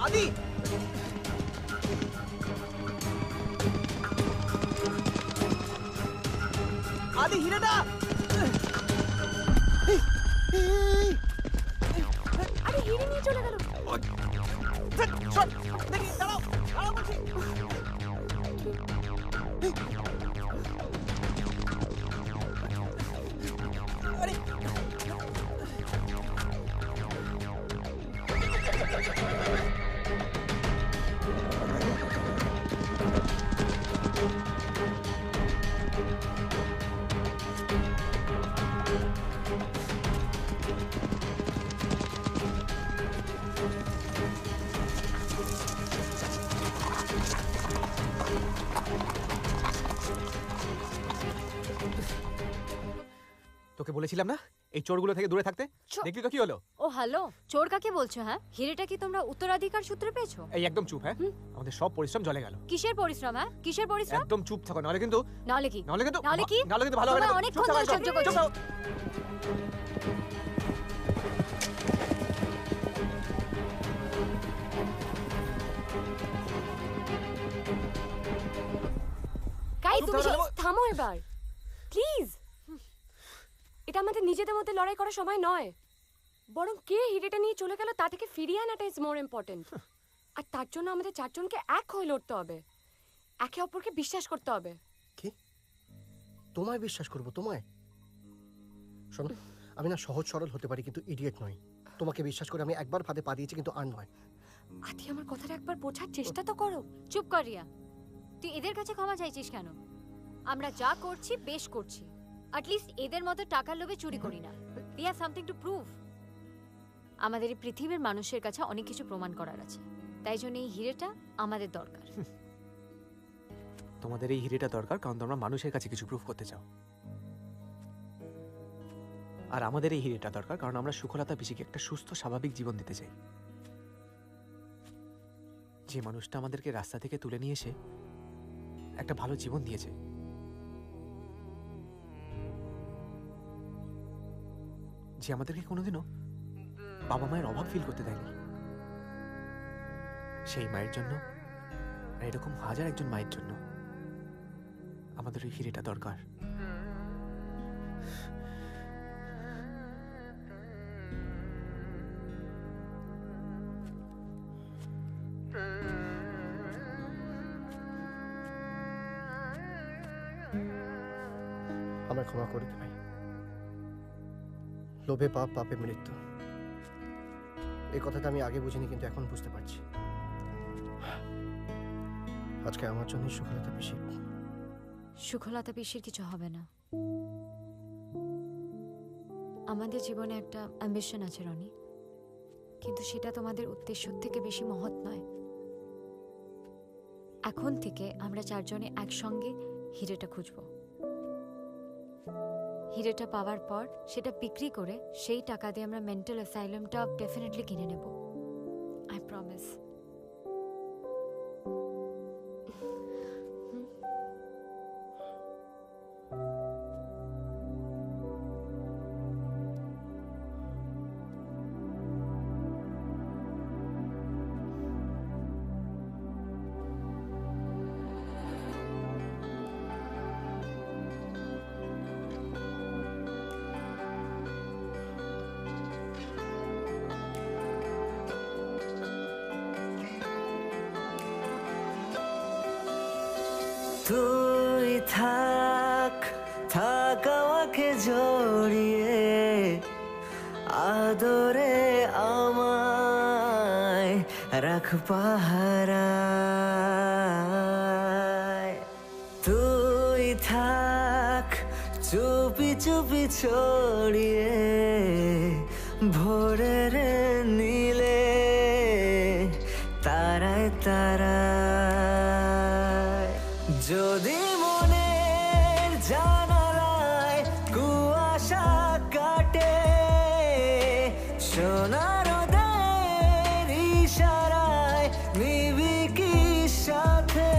आदि, आदि हिरेदा!
আরে হিরে নিয়ে চলে গেল।
শট! দেখি, দাঁড়াও, দাঁড়াও বলছি। আরে তোকে বলেছিলাম না এই চোরগুলো থেকে দূরে থাকতে। দেখলি তো কি হলো?
ও হ্যালো, চোর কাকে বলছো? হ্যাঁ, হিরেটা কি তোমরা উত্তরাধিকার সূত্রে পেয়েছো?
এই একদম চুপ। হ্যাঁ, আমাদের সব পরিশ্রম জলে গেল।
কিসের পরিশ্রম? হ্যাঁ, কিসের পরিশ্রম?
একদম চুপ থাকো, নাহলে কিন্তু
নাহলে কি?
নাহলে কিন্তু
নাহলে কি?
নাহলে কিন্তু ভালো হবে না।
তোমরা অনেকক্ষণ ধরে সহ্য করছো।
গাই, তুমি থামো এবার প্লিজ। এটা আমাদের নিজেদের মধ্যে লড়াই করার সময় নয়, বরং কে হিরেটা নিয়ে চলে গেল তা থেকে ফিরিয়ে আনাটা ইজ মোর ইম্পর্টেন্ট। আর তার জন্য আমাদের চারজনকে এক হয়ে লড়তে হবে, একে অপরকে বিশ্বাস করতে হবে।
কি তোমায় বিশ্বাস করব? তোমায়? শোনো, আমি না সহজ সরল হতে পারি কিন্তু ইডিয়েট নই। তোমাকে বিশ্বাস করে আমি একবার ফাঁদে পা দিয়েছি কিন্তু আর নয়।
আদি, আমার কথাটা একবার বোঝার চেষ্টা তো করো।
চুপ কর রিয়া, তুই এদের কাছে ক্ষমা চাইছিস কেন? আমরা যা করছি বেশ করছি, অ্যাটলিস্ট এদের মতো টাকার লোভে চুরি করি না। We have something to prove. আমাদের এই পৃথিবীর মানুষের কাছে অনেক কিছু প্রমাণ করার আছে, তাই জন্য এই হিরেটা আমাদের দরকার।
তোমাদের এই হিরেটা দরকার কারণ তোমরা মানুষের কাছে কিছু প্রুফ করতে চাও, আর আমাদের এই হিরেটা দরকার কারণ আমরা সুখলতা পিসিকে একটা সুস্থ স্বাভাবিক জীবন দিতে চাই। যে মানুষটা আমাদেরকে রাস্তা থেকে তুলে নিয়ে এসে একটা ভালো জীবন দিয়েছে, যে আমাদেরকে কোনোদিনও বাবা মায়ের অভাব ফিল করতে দেয়নি, সেই মায়ের জন্য আর এরকম হাজার একজন মায়ের জন্য আমাদের ওই হিরেটা দরকার।
আমায় ক্ষমা করে দে ভাই। লোভে পাপ, পাপে মৃত্যু, এই কথাটা আমি আগে বুঝিনি কিন্তু এখন বুঝতে পারছি। আজকে আমার জন্য সুখলতা পিসি।
সুখলতা পিসির কিছু হবে না। আমাদের জীবনে একটা অ্যাম্বিশন আছে রনি, কিন্তু সেটা তোমাদের উদ্দেশ্যের থেকে বেশি মহৎ নয়। এখন থেকে আমরা চারজনে একসঙ্গে হিরেটা খুঁজব। হিরেটা পাওয়ার পর সেটা বিক্রি করে সেই টাকা দিয়ে আমরা মেন্টাল অ্যাসাইলামটা ডেফিনেটলি কিনে নেব। I promise.
তুই থাক থাক আমাকে জড়িয়ে, আদরে আমায় রাখ পাহারায়। তুই থাক চুপি চুপি ছড়িয়ে, ভোরের নীলে তারায় তারায়। যদি মনের জানালায় কুয়াশা কাটে, সোনার রোদের ইশারায় নিবি কি সাথে,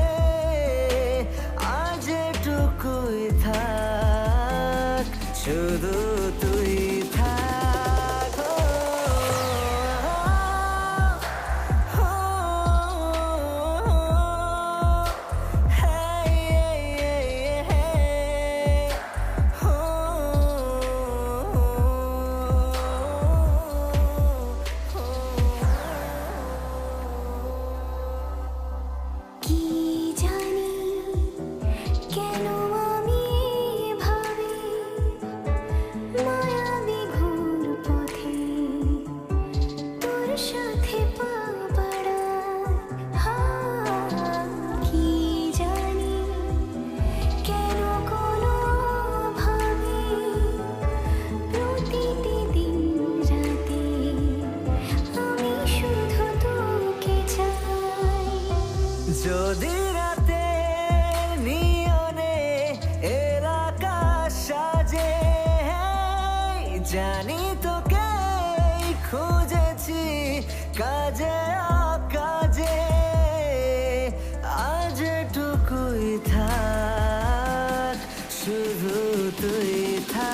আজ এটুকুই থাক, শুধু তুই থাক।
কি জানি কেন আমি এভাবে
জানি তোকে খুঁজেছি কাজে কাজে, আজ টুকুই থাক, শুধু তুই থাক।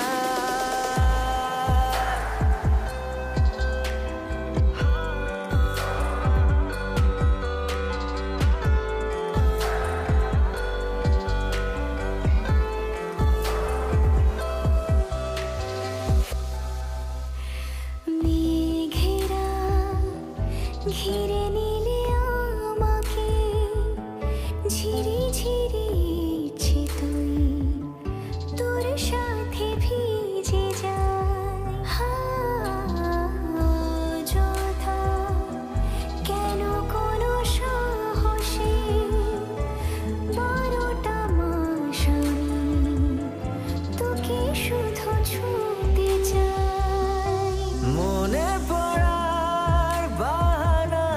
মেঘেরা ঘিরে নিলে আমাকে, ঝিরি ঝিরি ইচ্ছে তুই তোর সাথে ভিজে যায়। অযথা কেন কোনো সাহসে 12টা মাস আমি তোকে শুধু ছুঁতে চাই।
মনে পড়ার বাহানা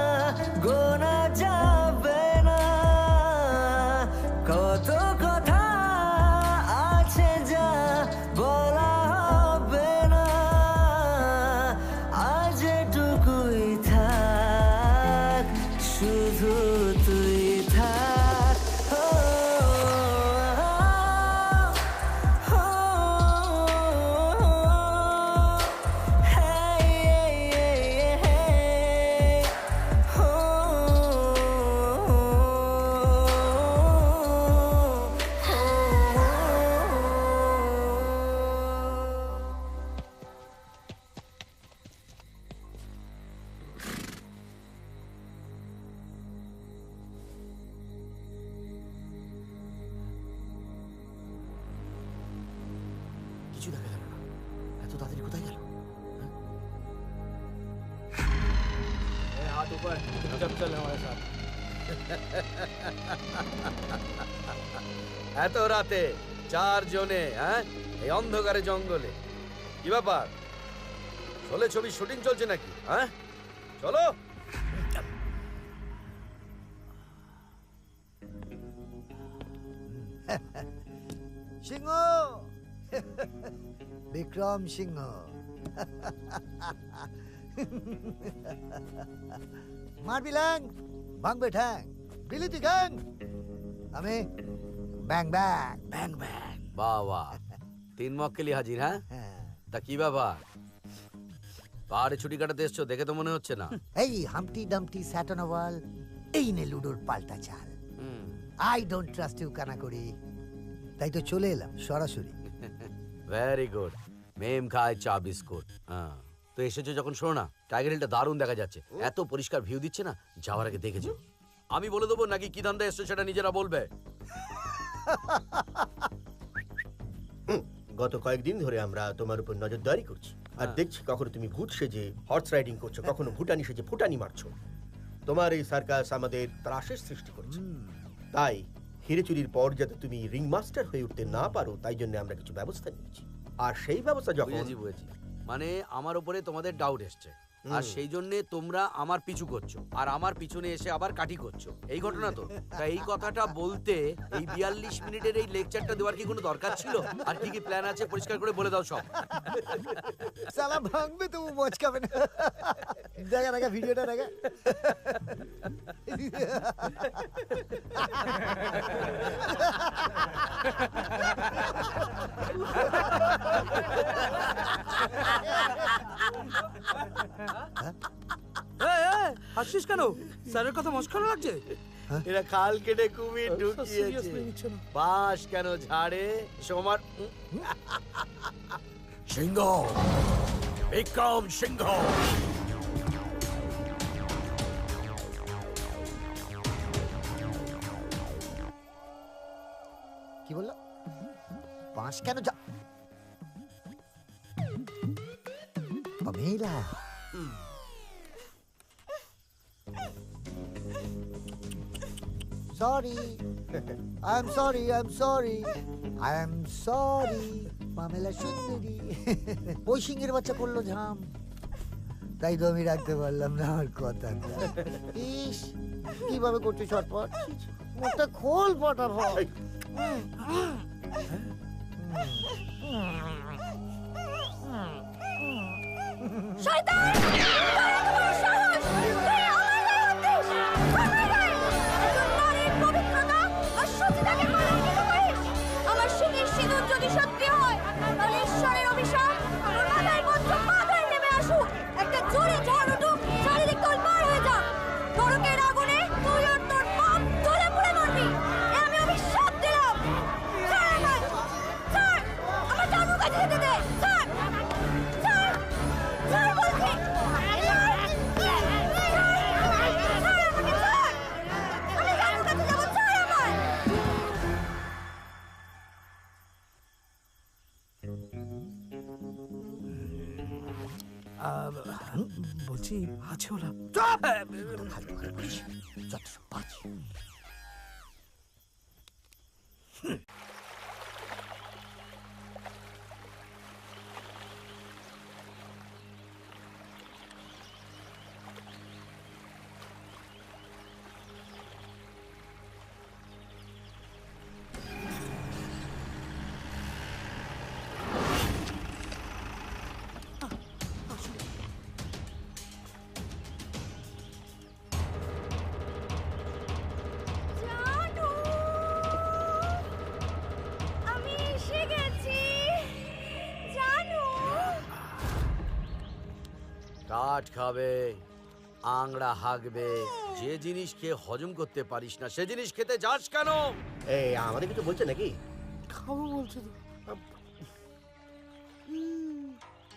গোনা যাবে না, কত কথা আছে যা বলা হবে না, আজ এটুকুই থাক, শুধু তুই থাক।
কিছু দেখা গেল না, এত তাড়াতাড়ি কোথায় গেল?
हाथ ऊपर, चुपचाप चल हमारे साथ। এত রাতে 4 জনে, হ্যাঁ, এই অন্ধকারে জঙ্গলে কি ব্যাপার? চলে ছবি শুটিং চলছে নাকি? হ্যাঁ, চলো।
সিংহ বিক্রম সিংহ মারবি ল্যাং ভাঙবে ঠ্যাং বিলিতি গ্যাং, আমি ব্যাং ব্যাং ব্যাং ব্যাং।
বাহ বাহ, 3 মক্কেলি হাজির। হ্যাঁ, তা কি ব্যাপার? পাহাড়ে ছুটি কাটাতে এসছো দেখে তো মনে হচ্ছে না।
এই হামটি ডামটি স্যাট অন আ ওয়াল, এই নে লুডোর পাল্টা চাল। আই ডোন্ট ট্রাস্ট ইউ কানা করি, তাই তো চলে এলাম সরাসরি।
ভেরি গুড, মেম খায় চা বিস্কুট। হ্যাঁ, তো এসেছো যখন শোনো না, টাইগার হিলটা দারুণ দেখা যাচ্ছে, এত পরিষ্কার ভিউ দিচ্ছে না, যাওয়ার আগে দেখেছো। আমি বলে দেবো নাকি কি ধান্দা এসছো সেটা নিজেরা বলবে।
গত কয়েকদিন ধরে আমরা তোমার উপর নজরদারি করছি, আর দেখছি কখনো তুমি ভূত সেজে হর্স রাইডিং করছো, কখনো ভুটানি সেজে ফুটানি মারছো। তোমার এই সার্কাস আমাদের ত্রাসের সৃষ্টি করেছে, তাই হিরে চুরির পর যাতে তুমি রিং মাস্টার হয়ে উঠতে না পারো, তাই জন্য আমরা কিছু ব্যবস্থা নিয়েছি। আর সেই ব্যবস্থা যখন
বুঝেছি, মানে আমার উপরে তোমাদের ডাউট এসছে, আর সেই জন্য তোমরা আমার পিছু করছো, আর আমার পিছনে এসে আবার কাটি করছো, এই ঘটনা তো। তাই এই কথাটা বলতে এই 42 মিনিটের এই লেকচারটা দেওয়ার কি কোনো দরকার ছিল? আর কি কি প্ল্যান আছে পরিষ্কার করে বলে দাও সব।
সালা ভাঙবে তো মচকাবে না। দেখা দেখা ভিডিওটা দেখা।
হাসিস কেন? স্যারের কথা মস্করা লাগছে।
এরা খাল কেটে কুমির ঢুকিয়েছে,
বাস কেন ঝাড়ে সোমার।
সিংহ, বিক্রম সিংহ।
কি বললো? বাঁশ কেন যা Pamela. Sorry. I'm sorry. I'm sorry. I'm sorry. Pamela সুন্দরী। ওই সিংহের বাচ্চা করলো ঝাম, তাই তো আমি রাখতে পারলাম না আমার কথাটা।
ইস, কিভাবে করছিস ছটপট? মুখটা খোল ফটাফট।
শয়তান! তোর এত বড় সাহস! তুই আমার গায়ে হাত দিস! আমার গায়ে! তুই নারীর পবিত্রতা আর সতীতাকে কলঙ্কিত করিস! আমার সিঁথির সিঁদুর যদি সত্যি হয়, তাহলে ঈশ্বরের অভিশাপ তোর মাথায় বজ্রপাত হয়ে নেমে আসুক! একটা জোরে ঝড় উঠুক, চারিদিক তোলপাড় হয়ে যাক! নরকের আগুনে তুই আর তোর বাপ জ্বলে পুড়ে মরবি! এ আমি অভিশাপ দিলাম! ছাড় আমায়! ছাড়! আমার জানুর কাছে যেতে দে! ছাড়! ছাড়! ছাড় বলছি! ছাড়! ছাড়! ছাড় আমাকে, ছাড়! আমি জানুর কাছে যাবো, ছাড় আমায়!
বলছি আছে ওরা?
জানু! আমি এসে গেছি! জানু!
কাঠ খাবে, আংড়া হাগবে, যে জিনিস খেয়ে হজম করতে পারিস না সে জিনিস খেতে যাস কেন?
এই আমাদের কিছু বলছে নাকি?
খাবো বলছে তো।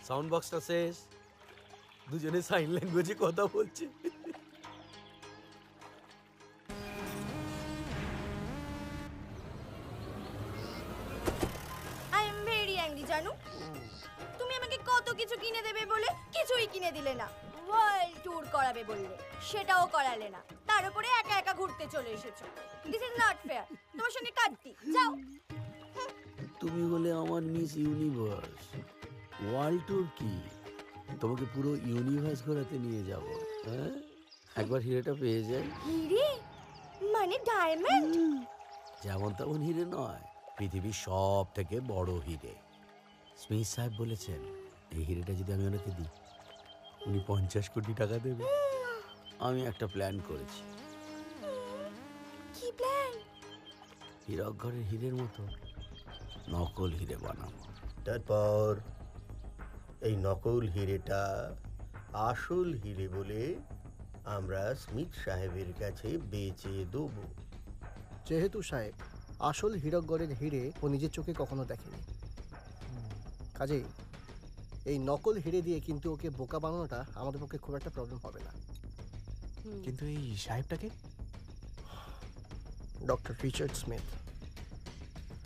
সাউন্ড বক্সটা শেষ, দুজনে সাইন ল্যাঙ্গুয়েজে কথা বলছে।
আই এম ভেরি অ্যাংরি জানু। তুমি আমাকে কত কিছু কিনে দেবে বলে কিছুই কিনে দিলে না। ওয়ার্ল্ড ট্যুর করাবে বললে, সেটাও করালে না। তার উপরে একা একা ঘুরতে চলে এসেছো। This is not fair. তোমার সঙ্গে কাটতি, যাও।
তুমি বলে আমার মিস ইউনিভার্স, ওয়ার্ল্ড ট্যুর কি? তোমাকে পুরো ইউনিভার্স ঘোরাতে নিয়ে যাব। হ্যাঁ, একবার হিরেটা পেয়ে যাই।
হিরে মানে ডায়মন্ড?
যেমন তেমন হিরে নয়, পৃথিবীর সব থেকে বড় হিরে। স্মিথ সাহেব বলেছেন এই হিরেটা যদি আমি ওনাকে দিই, উনি 50 কোটি টাকা দেবে। আমি একটা প্ল্যান করেছি।
কি প্ল্যান?
হীরক ঘরের হীরের মতো নকল হিরে বানাবো।
তারপর এই নকল হিরেটা আসল হিরে বলে আমরা স্মিথ সাহেবের কাছে বেচে দেবো।
যেহেতু সাহেব আসল হীরকগড়ের হিরে ও নিজের চোখে কখনো দেখেনি, কাজেই এই নকল হিরে দিয়ে কিন্তু ওকে বোকা বানানোটা আমাদের পক্ষে খুব একটা প্রবলেম হবে না।
কিন্তু এই সাহেবটাকে?
Doctor Richard Smith.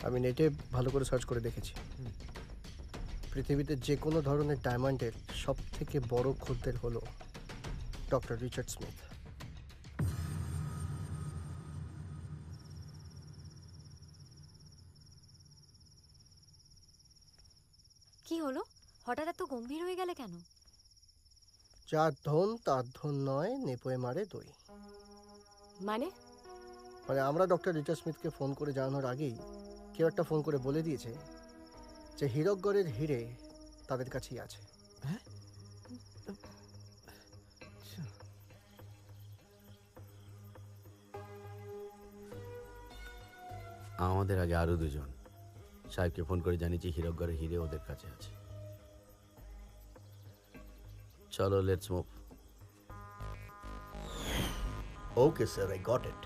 আমি নেটে ভালো করে সার্চ করে দেখেছি, পৃথিবীতে যে কোনো ধরনের ডায়মন্ডের সব থেকে বড় খদ্দের হলো ডক্টর রিচার্ড স্মিথ।
কি হলো? হঠাৎ এত গম্ভীর হয়ে গেলে কেন?
যার ধন তার ধন নয়, নেপোয়ে মারে দই।
মানে
মানে আমরা ডক্টর রিচার্ড স্মিথকে ফোন করে জানানোর আগেই কেউ একটা ফোন করে বলে দিয়েছে যে হীরকগড়ের হিরে তাদের কাছেই আছে।
আমাদের আগে আরো দুজন সাহেবকে ফোন করে জানিয়েছি হীরকগড়ের হিরে ওদের কাছে আছে। চলো, let's move.
Okay sir, I got it.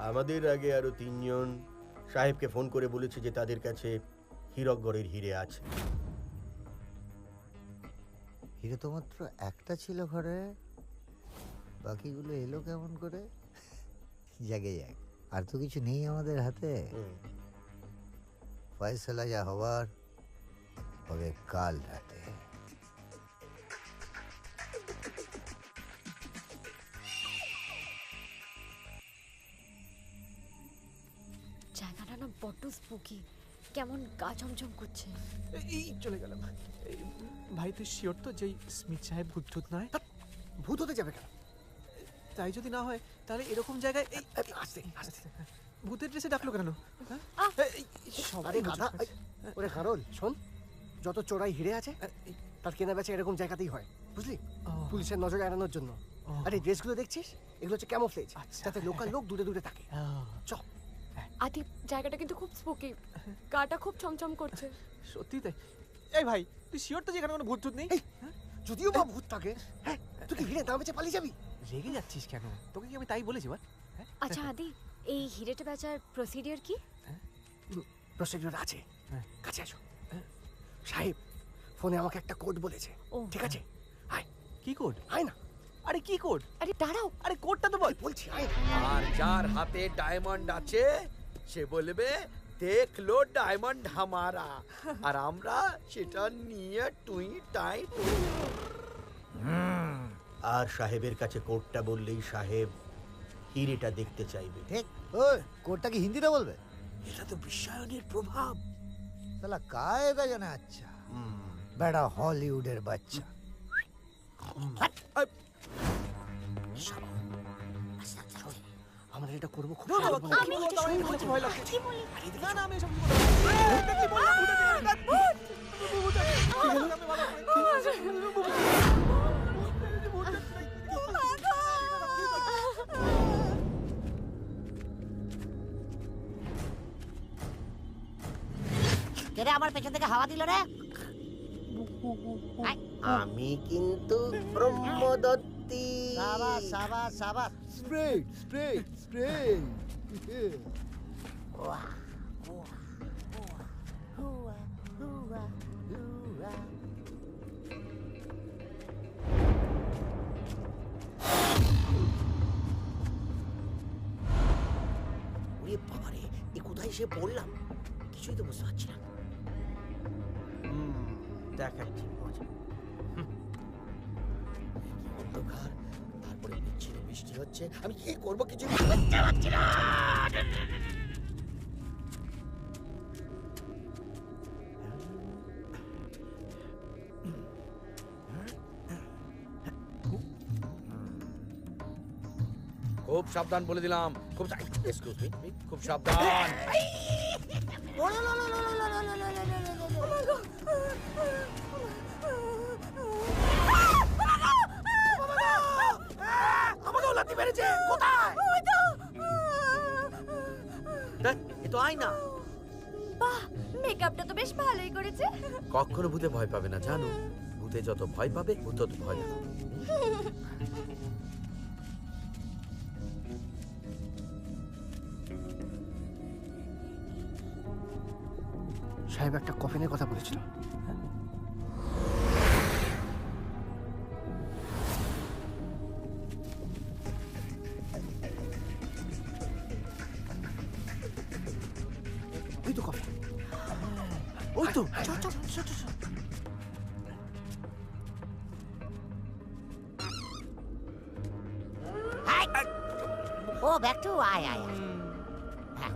আমাদের আগে আরো 3 জন সাহেবকে ফোন করে বলেছে যে তাদের কাছে হীরকগড়ের হিরে আছে।
হিরে তো মাত্র একটা ছিল ঘরে, বাকিগুলো এলো কেমন করে? জাগে যাক, আর তো কিছু নেই আমাদের হাতে। ফয়সালা যা হবার হবে কাল রাতে।
জায়গাটা না বড্ড স্পুকি, কেমন গা চমচম করছে।
এই চলে গেলাম। এই, ভাই তুই শিওর তো যে স্মিথ সাহেব ভূত নয়?
ভূত হতে যাবে কেন?
তাই যদি না হয় তাহলে এরকম জায়গায় এই
আস্তে আস্তে
ভূতের ড্রেসে ডাকলো কেন?
আরে গাধা! ওরে কারণ শোন, যত চোরাই হিরে আছে তার কেনা বেচা এরকম জায়গাতেই হয়, বুঝলি? পুলিশের নজর এড়ানোর জন্য। আরে ড্রেসগুলো দেখছিস, এগুলো হচ্ছে ক্যামোফ্লেজ, যাতে লোকাল লোক দূরে দূরে থাকে। চ।
আদি, জায়গাটা কিন্তু খুব স্পুকি, গাটা খুব চমচম করছে।
সত্যি তাই? এই ভাই, তুই শিওর তো যেখানে কোনো ভূত টুত নেই?
যদিও বা ভূত থাকে, হ্যাঁ, তুই কি হিরে দাম বেচে পালিয়ে যাবি?
রেগে যাচ্ছিস কেন? তোকে কি আমি তাই বলেছি বল?
আচ্ছা আদি, এই হিরেটা বেচার প্রসিডিওর কি?
প্রসিডিওর আছে, কাছে আসো। সাহেব ফোনে আমাকে একটা কোড বলেছে, ঠিক আছে? আয়।
কি কোড?
আয় না।
আরে কি কোড?
আরে দাঁড়াও,
আরে কোডটা তো বল।
বলছি আয়।
আর যার হাতে ডায়মন্ড আছে সে বলবে দেখ লো ডায়মন্ড হামারা, আর আমরা সেটা নিয়ে টুই টাই।
আর সাহেবের কাছে কোডটা বললেই সাহেব হিরেটা দেখতে চাইবে।
ঠিক। ওই কোডটা কি হিন্দিতে বলবে?
এটা তো বিশ্বায়নের প্রভাব।
তাহলে কায়েগা জানা। আচ্ছা বেড়া হলিউডের বাচ্চা।
আমরা এটা করবো খুব
আমি বলছি ভয় লাগছে।
কি বলি?
না না, আমি এসব
কে রে আমার পেছন থেকে হাওয়া দিল রে?
আমি কিন্তু ব্রহ্মদত্তি।
সাবাস সাবাস সাবাস। Spray spray spray.
ওরে বাবারে, এ কোথায় এসে পড়লাম? কিছুই তো বুঝতে পারছি না। দেখাচ্ছি মজা। অন্ধকার, তারপরে বিচ্ছিরি বৃষ্টি হচ্ছে, আমি কি করবো কিছু বুঝতে পারছি না।
খুব সাবধান বলে দিলাম, খুব এক্সকিউজ মি, খুব সাবধান।
আমাকেও লাথি মেরেছে। কোথায়?
এ তো আয়না।
বাহ, মেকআপটা তো বেশ ভালোই করেছে।
কখনো ভূতে ভয় পাবে না জানো, ভূতে যত ভয় পাবে ভূত তত ভয় পাবে।
সাহেব একটা কফিনের কথা বলেছিল। ওই তো কফি, ওই তো। চল চল চল চল।
ও ব্যাক টু আয় আয় আয়। হ্যাঁ।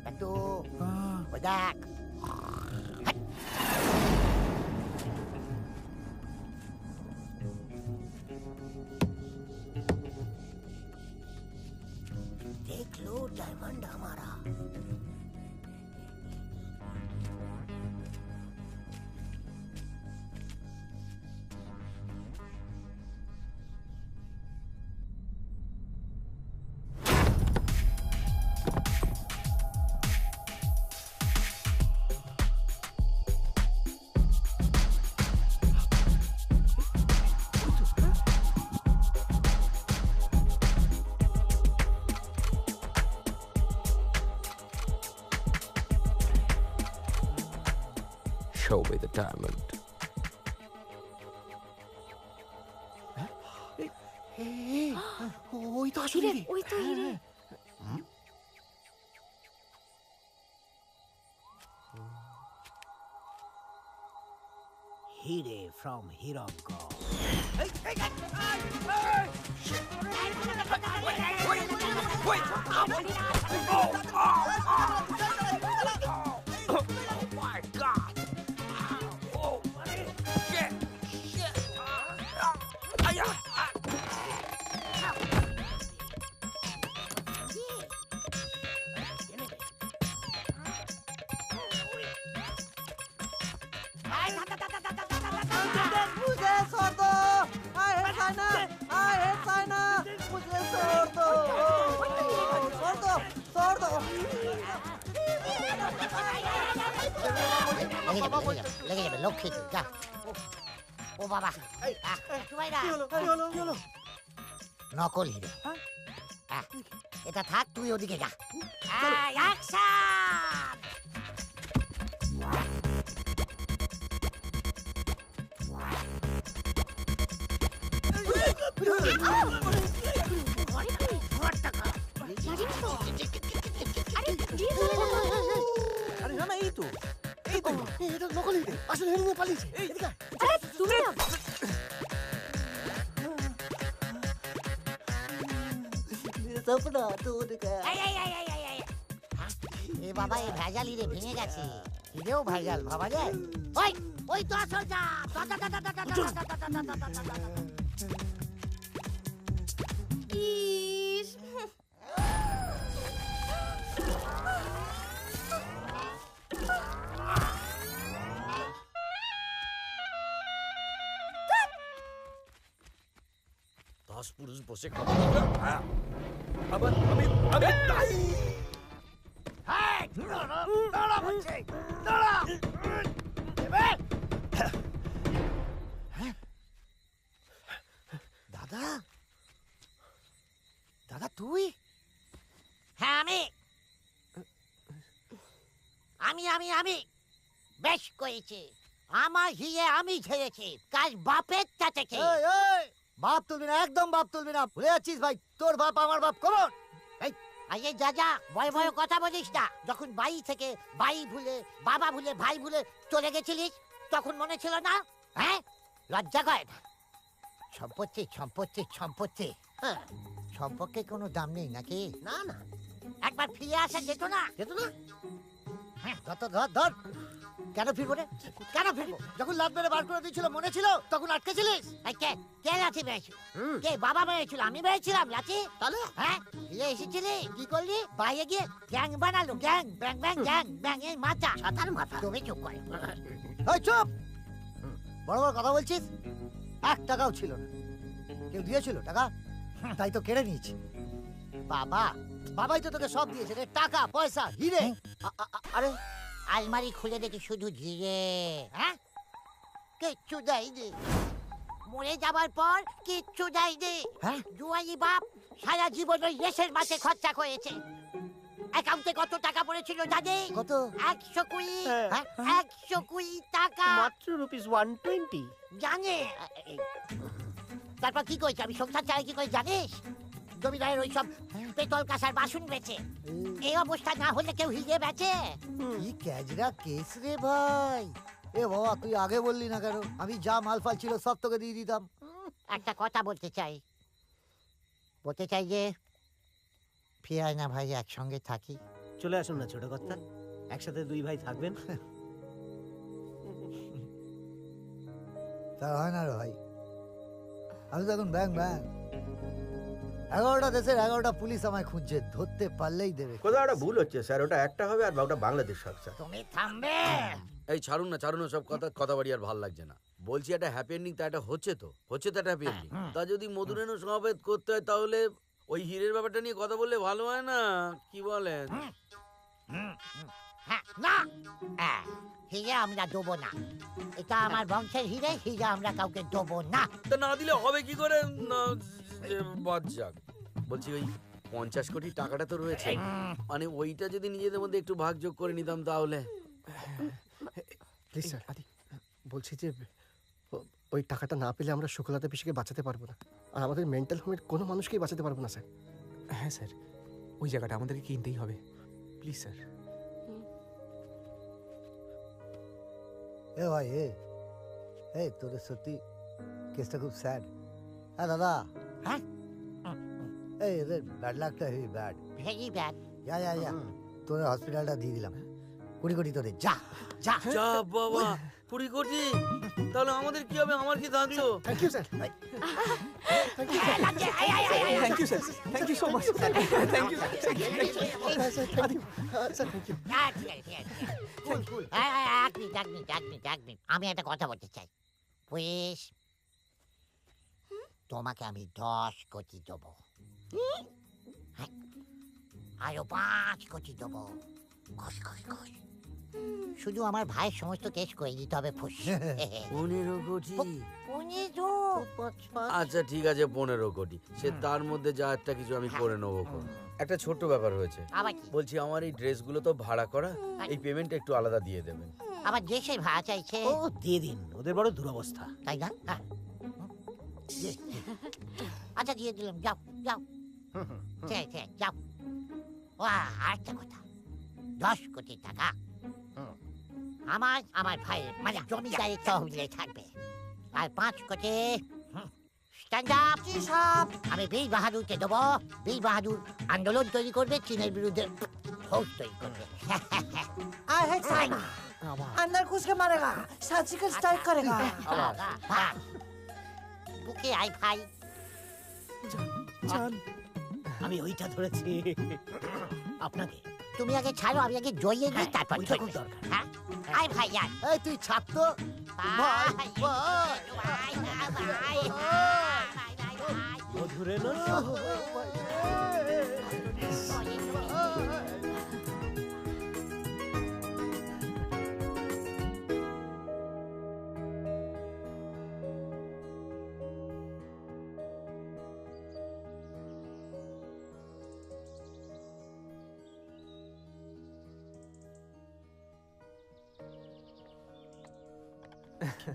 ব্যাক টু ওই দেখ। देख लो डायमंड हमारा।
Show me the diamond.
ওই তো আসলে
ওই তো হিরে।
Hire from Hironko.
Oh my God! Oh, shit! Shit!
লেগে যাবে লক্ষ্মী যা ও বাবা জুবাইরা
কি হলো
নকল হিরে এটা থাক তুই ওদিকে যা অ্যাকশন
আরে না এই তো এটা নকল হিরে আসলে হিরে নিয়ে পালিয়েছে এদিকে
আরে তুমি না
सपना टूट गया
এ বাবা এই ভেজাল হিরে ভেঙে গেছে হিরেও ভেজাল ভাবা যায় ওই ওই
10 পুরুষ বসে খাবো আবার আমি তাই
দাঁড়া বলছে দাঁড়া
দাদা দাদা তুই
হ্যাঁ আমি বেশ করেছি আমার হিয়ে আমি ঝেড়েছি কাজ বাপের চাচেছে
এই এই বাপ তুলবি না একদম বাপ তুলবি না ভুলে যাচ্ছিস ভাই তোর বাপ আমার বাপ কোন
এই আরে যা ভয় ভয় কথা বলিস না যখন বাড়ি থেকে বাই ভুলে বাবা ভুলে ভাই ভুলে চলে গেছিলিস তখন মনে ছিল না হ্যাঁ লজ্জা করে না সম্পত্তি সম্পত্তি সম্পত্তি হ্যাঁ সম্পর্কে কোনো দাম নেই নাকি না না একবার ফিরে আসা যেত না হ্যাঁ
ধর ধর কেন ফিরবো রে কেন ফিরবো যখন লাত মেরে বার করে দিয়েছিল মনে ছিল তখন আটকেছিলিস
কে লাঠি মেরেছিল কে বাবা মেরেছিল আমি মেরেছিলাম লাঠি তাহলে হ্যাঁ ফিরে এসেছিলি কি করলি বাইরে গিয়ে গ্যাং বানালো গ্যাং ব্যাং ব্যাং গ্যাং ব্যাং এর মাথা ছাতার মাথা তুমি চুপ করে
এই চুপ বড় বড় কথা বলছিস 1 টাকাও ছিল না কেউ দিয়েছিল টাকা তাই তো কেড়ে নিয়েছি বাবাই তো তোকে সব দিয়েছে রে টাকা পয়সা হিরে
আরে আলমারি খুলে দেখি শুধু হিরে হ্যাঁ কিচ্ছু দেয়নি মরে যাবার পর কিচ্ছু দেয়নি জুয়াই বাপ সারা জীবন ওই রেশের মাঠে খরচা করেছে অ্যাকাউন্টে কত টাকা পড়েছিল জানি
কত
120 টাকা
মাত্র ₹120
জানি তারপর কি করেছে আমি সংসার চালাই কি করে জানিস জমিদারের ওই সব পেতল কাঁসার বাসন বেচে এই অবস্থা না হলে কেউ হিরে বেচে
কি ক্যাজরা কেস রে ভাই এ বাবা তুই আগে বললি না কেন আমি যা মালফাল ছিল সব তোকে দিয়ে দিতাম
একটা কথা বলতে চাই যে ফিরাই না ভাই একসঙ্গে থাকি
চলে আসুন না ছোট কর্তা একসাথে 2 ভাই থাকবেন
তা হয় না রে ভাই আমি তো এখন ব্যাং 11টা দেশের 11টা পুলিশ আমায় খুঁজছে ধরতে পারলেই দেবে
কোথাও একটা ভুল হচ্ছে স্যার ওটা একটা হবে আর ওটা বাংলাদেশ হবে স্যার
তুমি থামবে
এই ছাড়ুন না সব কথা বাড়ি আর ভাল লাগছে না বলছি একটা হ্যাপি এন্ডিং তা এটা হচ্ছে তো একটা হ্যাপি এন্ডিং তা যদি মধুরেণু সমাবেত করতে হয় তাহলে ওই হীরের ব্যাপারটা নিয়ে কথা বললে ভালো হয় না কি বলেন
না হিরে আমরা দেবো না এটা আমার বংশের হিরে আমরা কাউকে দেবো না
তা না দিলে হবে কি করে বাদ যাক বলছি ওই 50 কোটি টাকাটা তো রয়েছে মানে ওইটা যদি নিজেদের মধ্যে একটু ভাগযোগ করে নিতাম তাহলে
প্লিজ স্যার বলছি যে ওই টাকাটা না পেলে আমরা শুক্লাতে পিসিকে বাঁচাতে পারবো না আর আমাদের মেন্টাল হোমের কোনো মানুষকেই বাঁচাতে পারবো না স্যার
হ্যাঁ স্যার ওই জায়গাটা আমাদেরকে কিনতেই হবে প্লিজ স্যার
এ ভাই এই তোর সত্যি কেসটা খুব স্যাড হ্যাঁ দাদা
হ্যাঁ
এই এদের ব্যাড লাগটা হেভি ব্যাড
ভেরি ব্যাড
যা তোর হসপিটালটা দিয়ে দিলাম 20 কোটি তোদের যা
যা বাবা 20 কোটি তাহলে আমাদের কি হবে আমার কি থাকলো
thank you sir
thank you sir thank you so much thank you
আমি একটা কথা বলতে চাই প্লিজ তোমাকে আমি 10 কোটি দেবো আরো 5 কোটি দেবো খুশ শুধু আমার ভাইয়ের সমস্ত কেস করে দিতে হবে ফুস
15 কোটি।
15
আচ্ছা ঠিক আছে 15 কোটি, সে তার মধ্যে যা একটা কিছু আমি করে নেবো। একটা ছোট্ট ব্যাপার হয়েছে,
আবার কি?
বলছি আমার এই ড্রেসগুলো তো ভাড়া করা, এই পেমেন্টটা একটু আলাদা দিয়ে দেবেন।
আবার দেশে ভাড়া চাইছে।
ও দিয়ে দিন, ওদের বড় দুরবস্থা।
তাই না? আচ্ছা দিয়ে দিলাম, যাও যাও যাও। আরেকটা কথা, 10 কোটি টাকা আমার ভাইয়ের মানে জমিদারি তহবিলে থাকবে, আর 5 কোটি স্ট্যান্ড আপ আমি বীর বাহাদুরকে দেবো। বীর বাহাদুর আন্দোলন তৈরি করবে, চীনের বিরুদ্ধে ফৌজ তৈরি করবে।
I hate China. अंदर घुस के मारेगा, सर्जिकल स्ट्राइक करेगा।
বুকে আই ভাই।
জান, আমি ওইটা ধরেছি। আপনাকে
তুমি আগে ছাড়ো, আমি আগে জইয়ে দিই, তারপর
ওইটা খুব দরকার।
হ্যাঁ আই ভাই আর
এই তুই ছাপ তো
ভাই
মধুরে না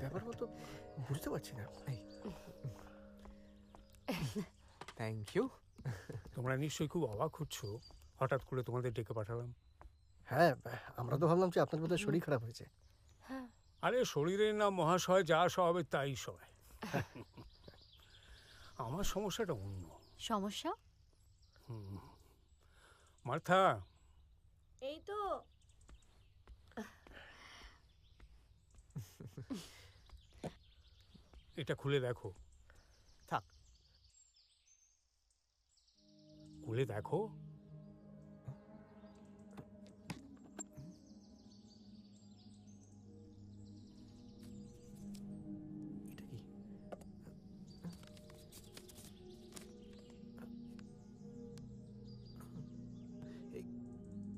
ব্যাপার মতো বুঝতে পারছি না।
Thank you.
তোমরা নিশ্চয়ই খুব অবাক হচ্ছ হঠাৎ করে তোমাদের ডেকে পাঠালাম।
হ্যাঁ, আমরা তো ভাবলাম যে আপনার বোধহয় শরীর খারাপ হয়েছে।
আরে শরীরের নাম মহাশয়, যা স্বভাবে তাই সয়। আমার সমস্যাটা অন্য।
সমস্যা?
মার্থা,
এই তো
এটা খুলে দেখো।
থাক,
খুলে দেখো।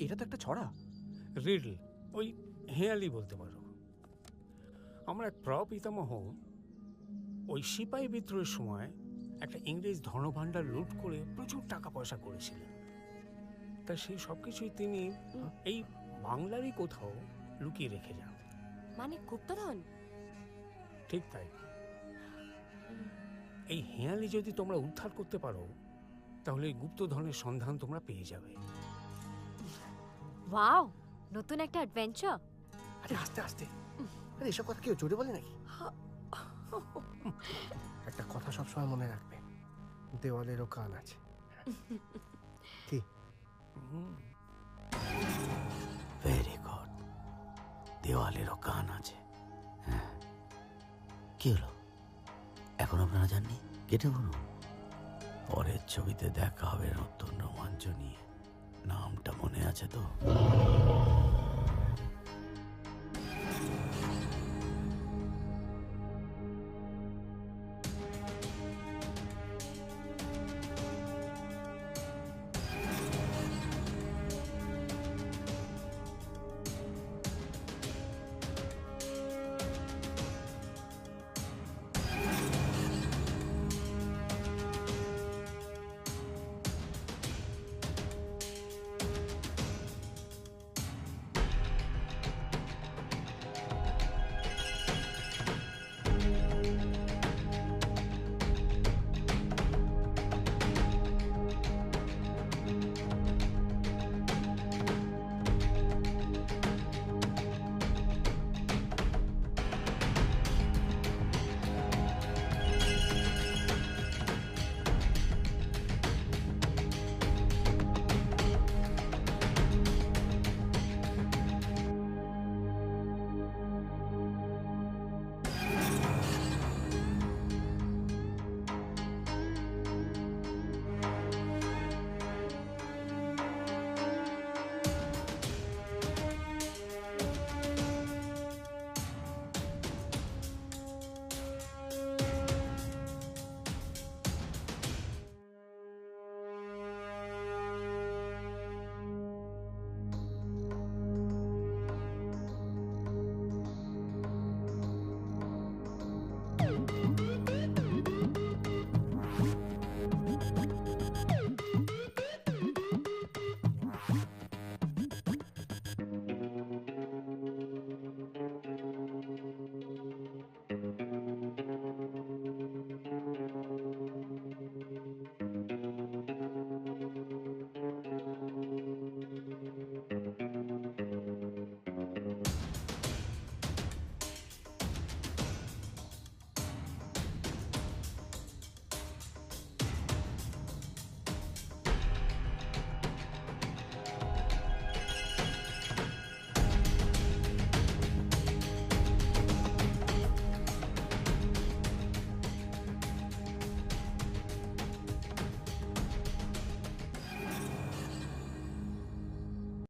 এটা তো একটা ছড়া।
রিডল, ওই হেয়ালি বলতে পারো। আমার এক প্রপিতামহ ওই সিপাহী বিদ্রোহের সময় একটা ইংরেজ ধনভাণ্ডার লুট করে প্রচুর টাকা পয়সা করেছিলেন। তা সেই সব কিছুই তিনি এই বাংলারই কোথাও লুকিয়ে রেখে যান।
মানে গুপ্তধন?
ঠিক তাই। এই হেয়ালি যদি তোমরা উদ্ধার করতে পারো, তাহলে এই গুপ্তধনের সন্ধান তোমরা পেয়ে যাবে।
ওয়াও, নতুন একটা অ্যাডভেঞ্চার।
আরে আস্তে আস্তে, আরে এসব কথা কেউ জোরে বলে নাকি? একটা কথা সবসময় মনে রাখবে, দেওয়ালেরও কান আছে। কি?
ভেরি গুড, দেওয়ালেরও কান আছে। হ্যাঁ, কি হলো এখন আপনারা জাননি? কেটে বলুন, পরের ছবিতে দেখা হবে নতুন রোমাঞ্চ নিয়ে। নামটা মনে আছে তো?